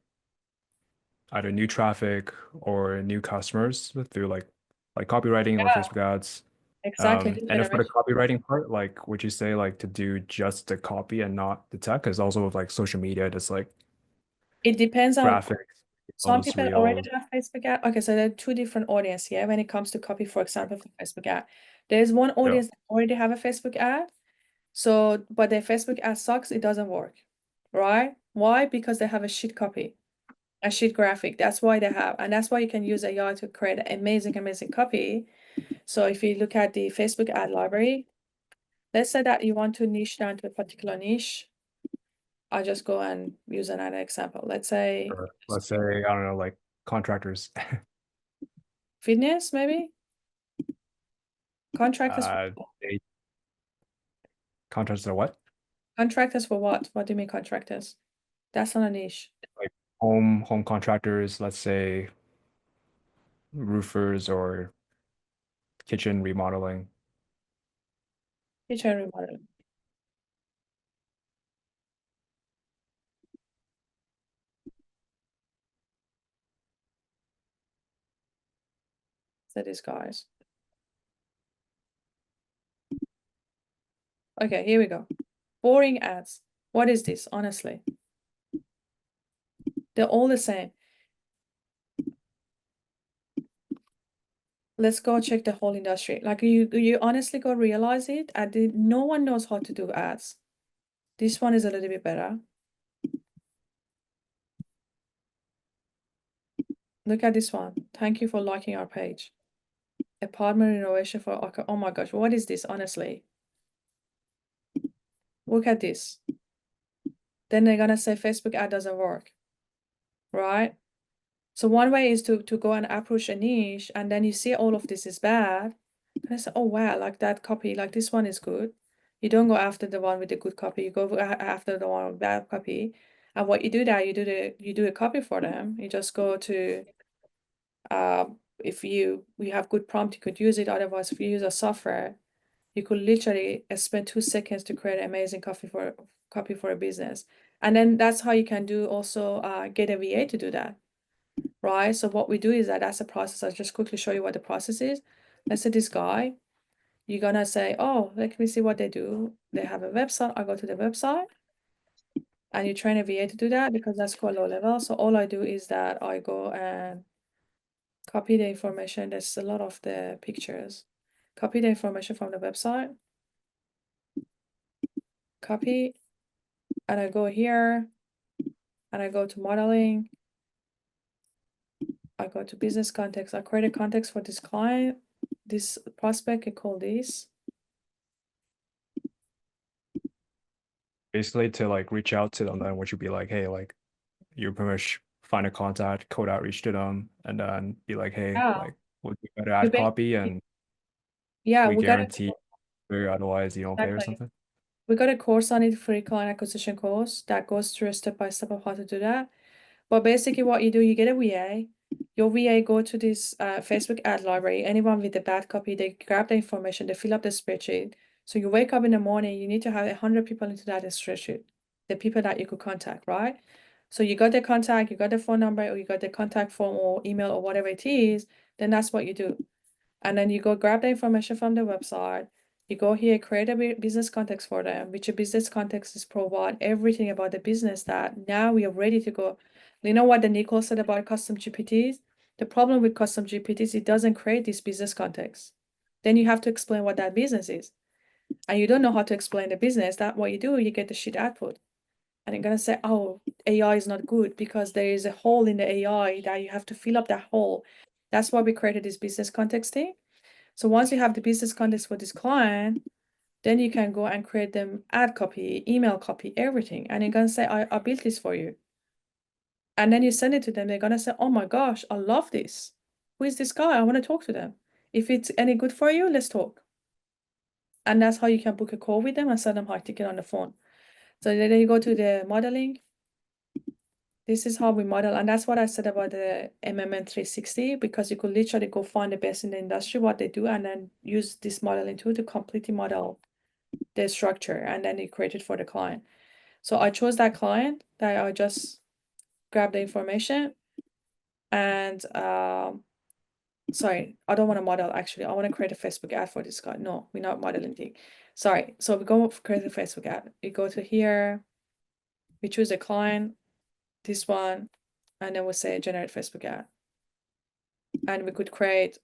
either new traffic or new customers through like copywriting or Facebook ads. Exactly. And then for the copywriting part, like would you say like to do just the copy and not the tech? Because also with like social media, just like it depends on graphics, some those people already reels. have Facebook ad. Okay, so there are two different audience here when it comes to copy, for example, for Facebook ad. There's one audience that already have a Facebook ad. So, but their Facebook ad sucks, it doesn't work, right? Why? Because they have a shit copy, a shit graphic. That's why they have, and that's why you can use AI to create an amazing, amazing copy. So if you look at the Facebook ad library, let's say that you want to niche down to a particular niche. I'll just go and use another example. Let's say Or let's say, I don't know, like contractors. fitness, maybe contractors. They contractors are what? Contractors for what? What do you mean contractors? That's not a niche. Like home contractors, let's say roofers or kitchen remodeling. Kitchen remodeling. So these guys. Okay, here we go. Boring ads. What is this, honestly? They're all the same. Let's go check the whole industry. Like you honestly go realize it. No one knows how to do ads. This one is a little bit better. Look at this one. Thank you for liking our page. Apartment renovation for, okay, oh my gosh, what is this, honestly? Look at this. Then they're gonna say Facebook ad doesn't work, right? So one way is to go and approach a niche, and then you see all of this is bad. And I say, oh wow, like that copy, like this one is good. You don't go after the one with the good copy. You go after the one with bad copy. And what you do there, you do a copy for them. You just go to if you have good prompt, you could use it. Otherwise, if you use a software, you could literally spend 2 seconds to create an amazing copy for a business. And then that's how you can do also get a VA to do that, right? So what we do is that's a process. I'll just quickly show you what the process is. Let's say this guy, you're gonna say, oh, let me see what they do. They have a website. I go to the website, and you train a VA to do that because that's quite low level. So all I do is that I go and copy the information. There's a lot of the pictures. Copy the information from the website. Copy, and I go here, and I go to modeling. I go to business context. I create a context for this client, this prospect. I call this. Basically to like reach out to them, then what you'd be like, hey, like you pretty much find a contact, code outreach to them, and then be like, hey, Yeah. like we'll do better ad copy and Yeah, we we got it. guarantee or otherwise you don't pay or Exactly. something. We got a course on it, free client acquisition course that goes through a step-by-step of how to do that. But basically what you do, you get a VA. Your VA go to this Facebook ad library. Anyone with the bad copy, they grab the information, they fill up the spreadsheet. So you wake up in the morning, you need to have 100 people into that spreadsheet, the people that you could contact, right? So you got the contact, you got the phone number, or you got the contact form or email or whatever it is, then that's what you do. And then you go grab the information from the website. You go here, create a business context for them, which a business context is provide everything about the business that now we are ready to go. You know what the Nicole said about custom GPTs? The problem with custom GPTs, it doesn't create this business context. Then you have to explain what that business is. And you don't know how to explain the business. That what you do, you get the shit output. And you're gonna say, oh, AI is not good because there is a hole in the AI that you have to fill up that hole. That's why we created this business context thing. So once you have the business context for this client, then you can go and create them ad copy, email copy, everything. And you're gonna say, I built this for you. And then you send it to them. They're gonna say, oh my gosh, I love this. Who is this guy? I want to talk to them. If it's any good for you, let's talk. And that's how you can book a call with them and send them high ticket on the phone. So then you go to the modeling. This is how we model. And that's what I said about the MMN 360, because you could literally go find the best in the industry, what they do, and then use this modeling tool to completely model the structure, and then you create it for the client. So I chose that client that I just grabbed the information, and sorry, I don't want to model actually. I want to create a Facebook ad for this guy. No, we're not modeling thing. Sorry. So we go create a Facebook ad. We go to here, we choose a client, this one, and then we say generate Facebook ad. And we could create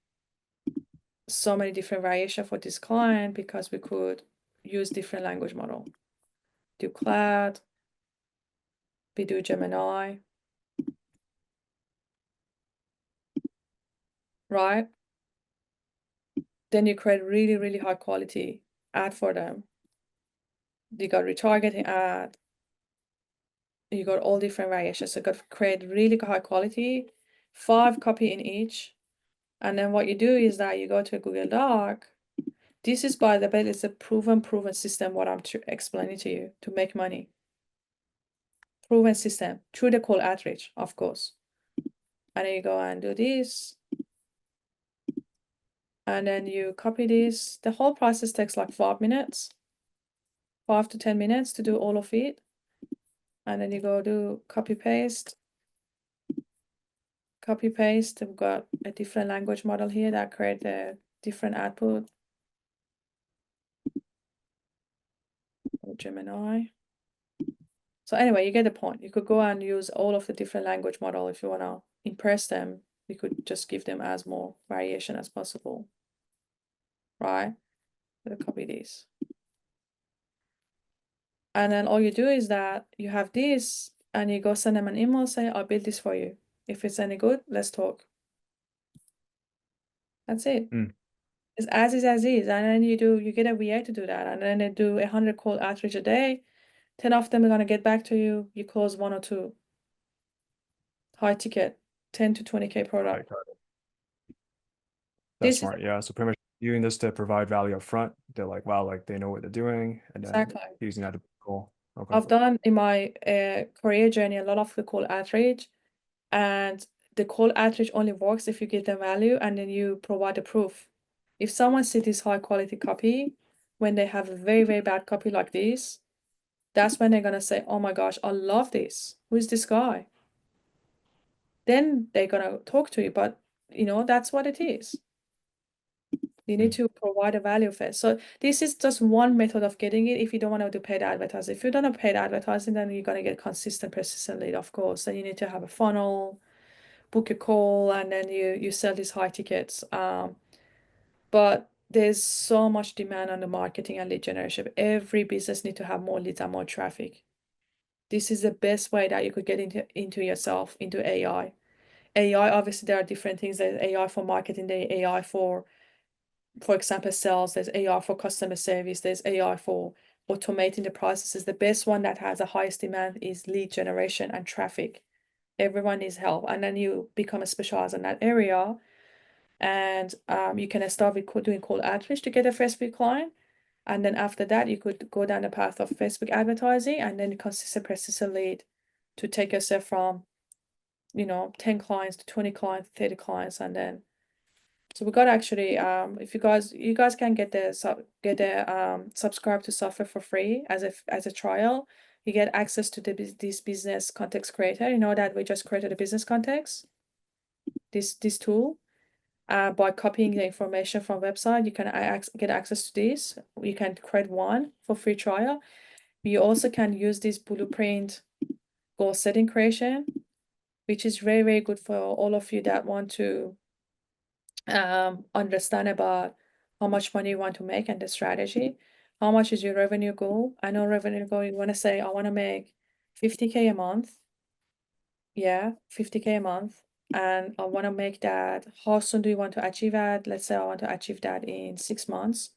so many different variations for this client because we could use different language model. Do Cloud, we do Gemini, right? Then you create really, really high quality ad for them. You got retargeting ad. You got all different variations. So you got to create really high quality, 5 copy in each. And then what you do is that you go to a Google Doc. This is, by the way, it's a proven system, what I'm explaining to you, to make money. Proven system through the cold outreach, of course. And then you go and do this. And then you copy this. The whole process takes like 5 minutes, 5 to 10 minutes to do all of it. And then you go do copy paste. Copy paste. We've got a different language model here that create a different output. or Gemini. So anyway, you get the point. You could go and use all of the different language model if you want to impress them. You could just give them as more variation as possible, right? Let me copy this. And then all you do is that you have this and you go send them an email, say, I'll build this for you. If it's any good, let's talk. That's it. Mm. It's as is as is. And then you get a VA to do that. And then they do 100 cold outreach a day. 10 of them are going to get back to you. You close 1 or 2. High ticket, 10 to 20K product. Right, got it. This That's is smart. Yeah. So pretty much using this to provide value up front. They're like, wow, like they know what they're doing, and then exactly. using that to goal. Okay. I've done in my career journey a lot of the cold outreach, and the cold outreach only works if you give them value and then you provide the proof. If someone sees this high quality copy, when they have a very, very bad copy like this, that's when they're gonna say, oh my gosh, I love this. Who is this guy? Then they're gonna talk to you, but that's what it is. You need to provide a value first. So this is just one method of getting it if you don't want to do paid advertising. If you don't have paid advertising, then you're gonna get consistent, persistent lead, of course. Then you need to have a funnel, book a call, and then you sell these high tickets. But there's so much demand on the marketing and lead generation. Every business need to have more leads and more traffic. This is the best way that you could get into yourself, into AI. AI, obviously, there are different things. There's AI for marketing, there's AI for example, sales, there's AI for customer service, there's AI for automating the processes. The best one that has the highest demand is lead generation and traffic. Everyone needs help. And then you become a specialized in that area. And you can start with doing cold outreach to get a Facebook client. And then after that, you could go down the path of Facebook advertising and then consistent, persistent lead to take yourself from 10 clients to 20 clients, 30 clients, and then so we got actually if you guys can get the subscribe to software for free as a trial. You get access to this business context creator. You know that we just created a business context, this tool. By copying the information from website, you can get access to this. You can create one for free trial. You also can use this blueprint goal setting creation, which is very, very good for all of you that want to understand about how much money you want to make and the strategy. How much is your revenue goal? I know revenue goal, you want to say, I want to make 50K a month. Yeah, 50K a month. And I want to make that. How soon do you want to achieve that? Let's say I want to achieve that in 6 months.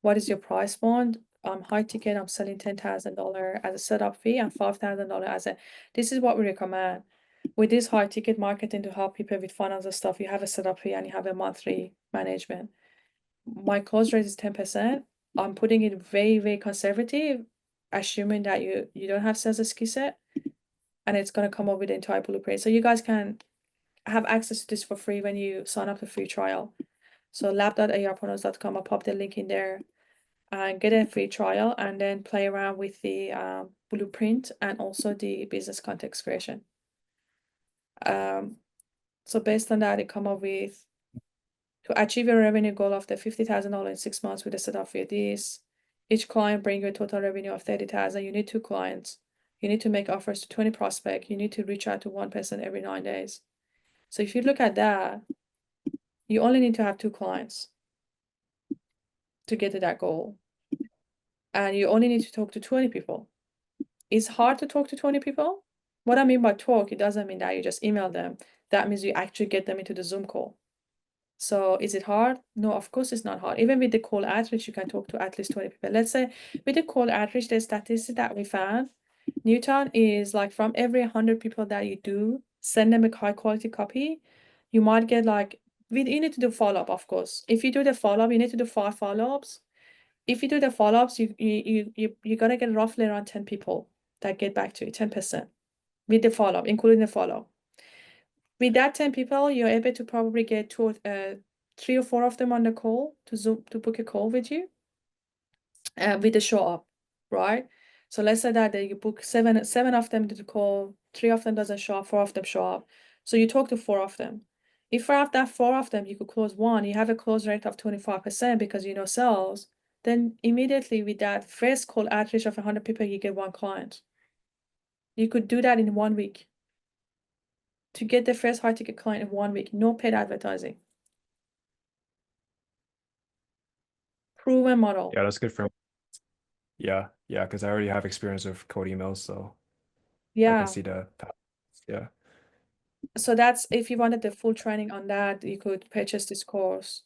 What is your price point? High ticket, I'm selling $10,000 as a setup fee and $5,000 as a. This is what we recommend. With this high ticket marketing to help people with funnels and stuff, you have a setup fee and you have a monthly management. My close rate is 10%. I'm putting it very, very conservative, assuming that you don't have sales skill set, and it's gonna come up with the entire blueprint. So you guys can have access to this for free when you sign up the free trial. So lab.arpartners.com, I'll pop the link in there and get a free trial and then play around with the blueprint and also the business context creation. So based on that, it come up with to achieve your revenue goal of the $50,000 in 6 months with a setup fee. This each client bring you a total revenue of 30,000. You need 2 clients. You need to make offers to 20 prospects. You need to reach out to 1 person every 9 days. So if you look at that, you only need to have 2 clients to get to that goal. And you only need to talk to 20 people. It's hard to talk to 20 people. What I mean by talk, it doesn't mean that you just email them. That means you actually get them into the Zoom call. So is it hard? No, of course it's not hard. Even with the cold outreach, you can talk to at least 20 people. Let's say with the cold outreach, the statistic that we found, Newton is like from every 100 people that you do, send them a high quality copy, you might get like, you need to do follow-up, of course. If you do the follow-up, you need to do 5 follow-ups. If you do the follow-ups, you're gonna get roughly around 10 people that get back to you, 10% with the follow-up, including the follow-up. With that 10 people, you're able to probably get 3 or 4 of them on the call to book a call with you with the show up, right? So let's say that you book seven of them to the call, 3 of them doesn't show up, 4 of them show up. So you talk to 4 of them. If out of that 4 of them, you could close 1, you have a close rate of 25% because you know sales. then immediately with that first cold outreach of 100 people, you get 1 client. You could do that in 1 week. To get the first high ticket client in 1 week, no paid advertising. Proven model. Yeah, that's good for yeah, because I already have experience with cold emails, so I can Yeah. see yeah. So that's if you wanted the full training on that, you could purchase this course.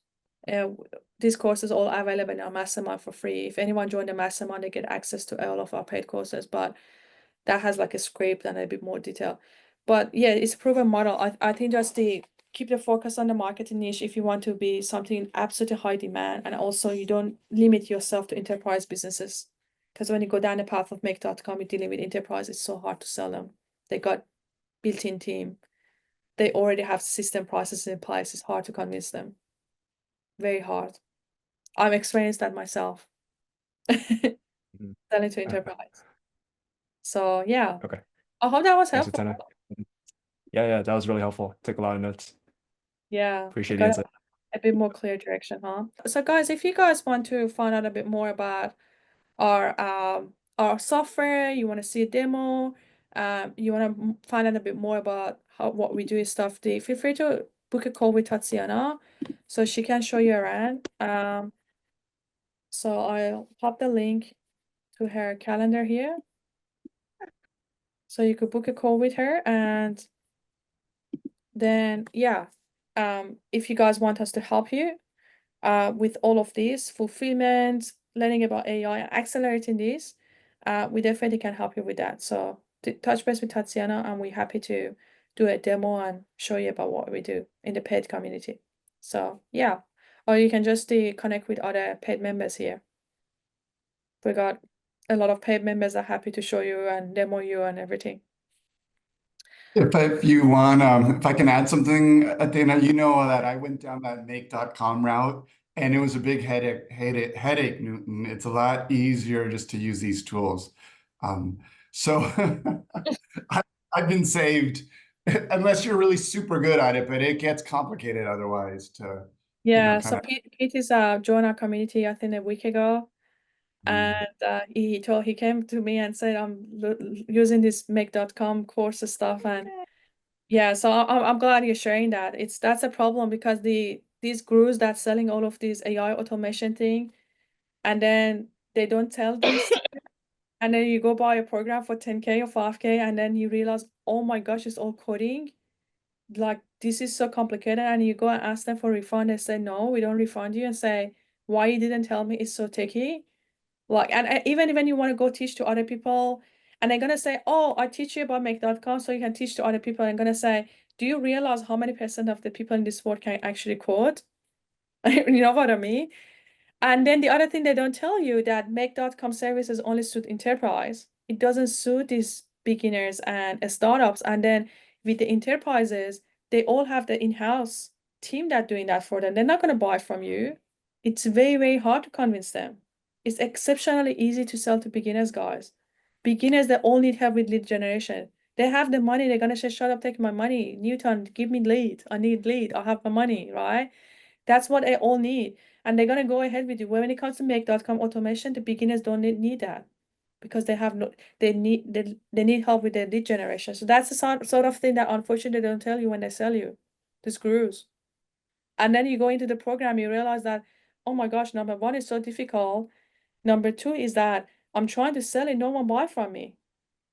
This course is all available in our mastermind for free. If anyone joined the mastermind, they get access to all of our paid courses, but that has like a script and a bit more detail. But yeah, it's a proven model. I think just keep the focus on the marketing niche if you want to be something absolutely high demand, and also you don't limit yourself to enterprise businesses. Because when you go down the path of make.com, you're dealing with enterprise, it's so hard to sell them. They got built-in team. They already have system processes in place. It's hard to convince them. Very hard. I've experienced that myself. Mhm. Selling to Uh, enterprise. So yeah, Okay. I hope that was Thanks, helpful. Atena. Yeah, that was really helpful. Took a lot of notes. Yeah, I Appreciate the got insight. a bit more clear direction, huh? So guys, if you guys want to find out a bit more about our software, you want to see a demo, you want to find out a bit more about what we do and stuff, feel free to book a call with Tatiana so she can show you around. So I'll pop the link to her calendar here. So you could book a call with her, and then yeah, if you guys want us to help you with all of this fulfillment, learning about AI, and accelerating this, we definitely can help you with that. So touch base with Tatiana, and we're happy to do a demo and show you about what we do in the paid community. So yeah, or you can just connect with other paid members here. We got a lot of paid members that are happy to show you and demo you and everything. If you want, if I can add something, Athena, you know that I went down that make.com route and it was a big headache, Newton. It's a lot easier just to use these tools. So I've been saved unless you're really super good at it, but it gets complicated otherwise to, Yeah, kind so of. Pete is joined our community, I think, a week ago. And he came to me and said, I'm using this make.com course and stuff. And yeah, so I'm glad you're sharing that. That's a problem because these gurus that's selling all of these AI automation thing, and then they don't tell this, and then you go buy a program for 10K or 5K, and then you realize, oh my gosh, it's all coding. Like this is so complicated, and you go and ask them for a refund. They say no, we don't refund you, and say why you didn't tell me, it's so techy. Like, and even when you want to go teach to other people, and they're gonna say, oh, I teach you about make.com so you can teach to other people. I'm gonna say, do you realize how many percent of the people in this world can actually code? You know what I mean? And then the other thing they don't tell you that make.com services only suit enterprise. It doesn't suit these beginners and startups. And then with the enterprises, they all have the in-house team that doing that for them. They're not going to buy from you. It's very, very hard to convince them. It's exceptionally easy to sell to beginners, guys. Beginners, they all need help with lead generation. They have the money. They're going to say, shut up, take my money. Newton, give me lead. I need lead. I have my money, right? That's what they all need. And they're gonna go ahead with you. When it comes to make.com automation, the beginners don't need that because they have no they need help with their lead generation. So that's the sort of thing that unfortunately they don't tell you when they sell you, the screws. And then you go into the program, you realize that, oh my gosh, number one is so difficult. Number two is that I'm trying to sell it, no one buy from me.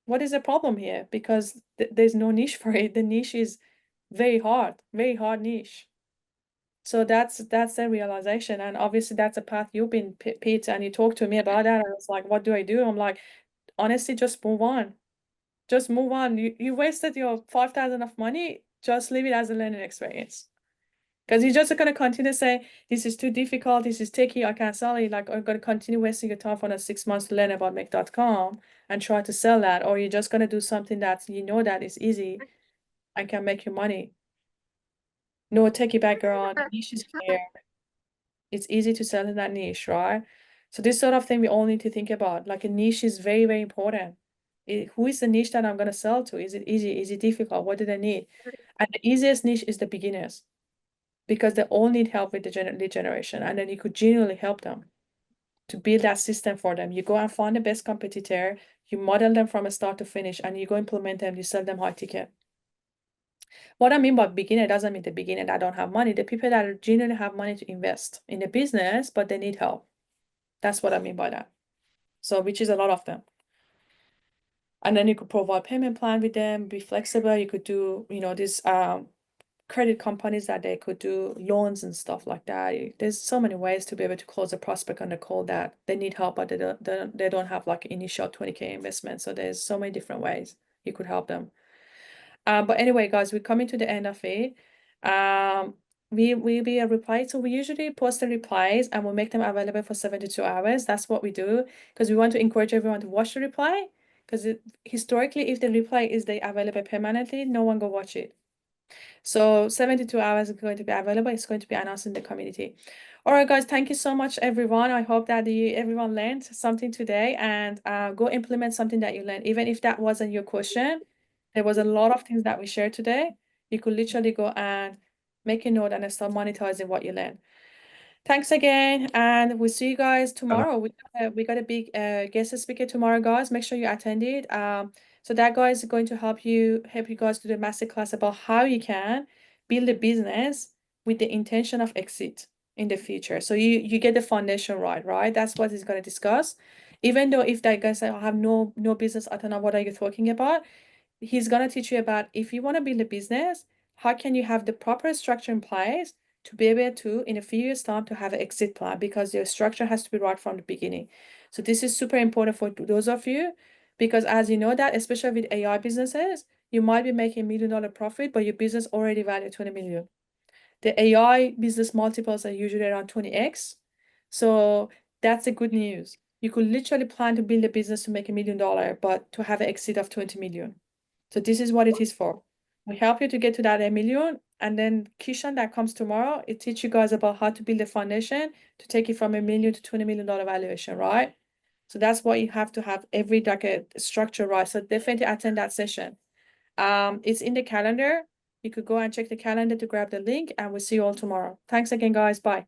What is the problem here? Because there's no niche for it. The niche is very hard niche. So that's the realization, and obviously that's a path you've been, Pete, and you talked to me about that. I was like, what do I do? I'm like, honestly, just move on. Just move on. You wasted your 5,000 of money. Just leave it as a learning experience. Because you're just gonna continue to say, this is too difficult, this is tricky, I can't sell it. Like, I'm gonna continue wasting your time for the 6 months to learn about make.com and try to sell that, or you're just gonna do something that you know that is easy and can make you money. No techie background, the niche is clear. It's easy to sell in that niche, right? So this sort of thing we all need to think about. Like a niche is very, very important. Who is the niche that I'm going to sell to? Is it easy? Is it difficult? What do they need? And the easiest niche is the beginners because they all need help with the lead generation, and then you could genuinely help them to build that system for them. You go and find the best competitor, you model them from start to finish, and you go implement them, you sell them high ticket. What I mean by beginner doesn't mean the beginner that don't have money. The people that genuinely have money to invest in the business, but they need help. That's what I mean by that. So, which is a lot of them. And then you could provide payment plan with them, be flexible. You could do, these credit companies that they could do loans and stuff like that. There's so many ways to be able to close a prospect on the call that they need help, but they don't have like initial 20K investment. So there's so many different ways you could help them. But anyway, guys, we're coming to the end of it. We be a reply. So we usually post the replies and we'll make them available for 72 hours. That's what we do because we want to encourage everyone to watch the reply. Because historically, if the reply is available permanently, no one go watch it. So 72 hours is going to be available. It's going to be announced in the community. All right, guys, thank you so much, everyone. I hope that everyone learned something today and go implement something that you learned. Even if that wasn't your question, there was a lot of things that we shared today. You could literally go and make a note and start monetizing what you learned. Thanks again, and we'll see you guys tomorrow. We got a big guest speaker tomorrow, guys. Make sure you attend it. So that guy is going to help you guys do the masterclass about how you can build a business with the intention of exit in the future. So you get the foundation right? That's what he's going to discuss. Even though if that guy say, I have no business, I don't know what are you talking about. He's going to teach you about if you want to build a business, how can you have the proper structure in place to be able to, in a few years' time, to have an exit plan because your structure has to be right from the beginning. So this is super important for those of you because as you know that, especially with AI businesses, you might be making $1 million profit, but your business already valued 20 million. The AI business multiples are usually around 20x. So that's the good news. You could literally plan to build a business to make $1 million, but to have an exit of 20 million. So this is what it is for. We help you to get to that 1 million. And then Kishan that comes tomorrow, it teach you guys about how to build a foundation to take it from $1 million to $20 million valuation, right? So that's what you have to have every structure, right? So definitely attend that session. It's in the calendar. You could go and check the calendar to grab the link and we'll see you all tomorrow. Thanks again, guys. Bye.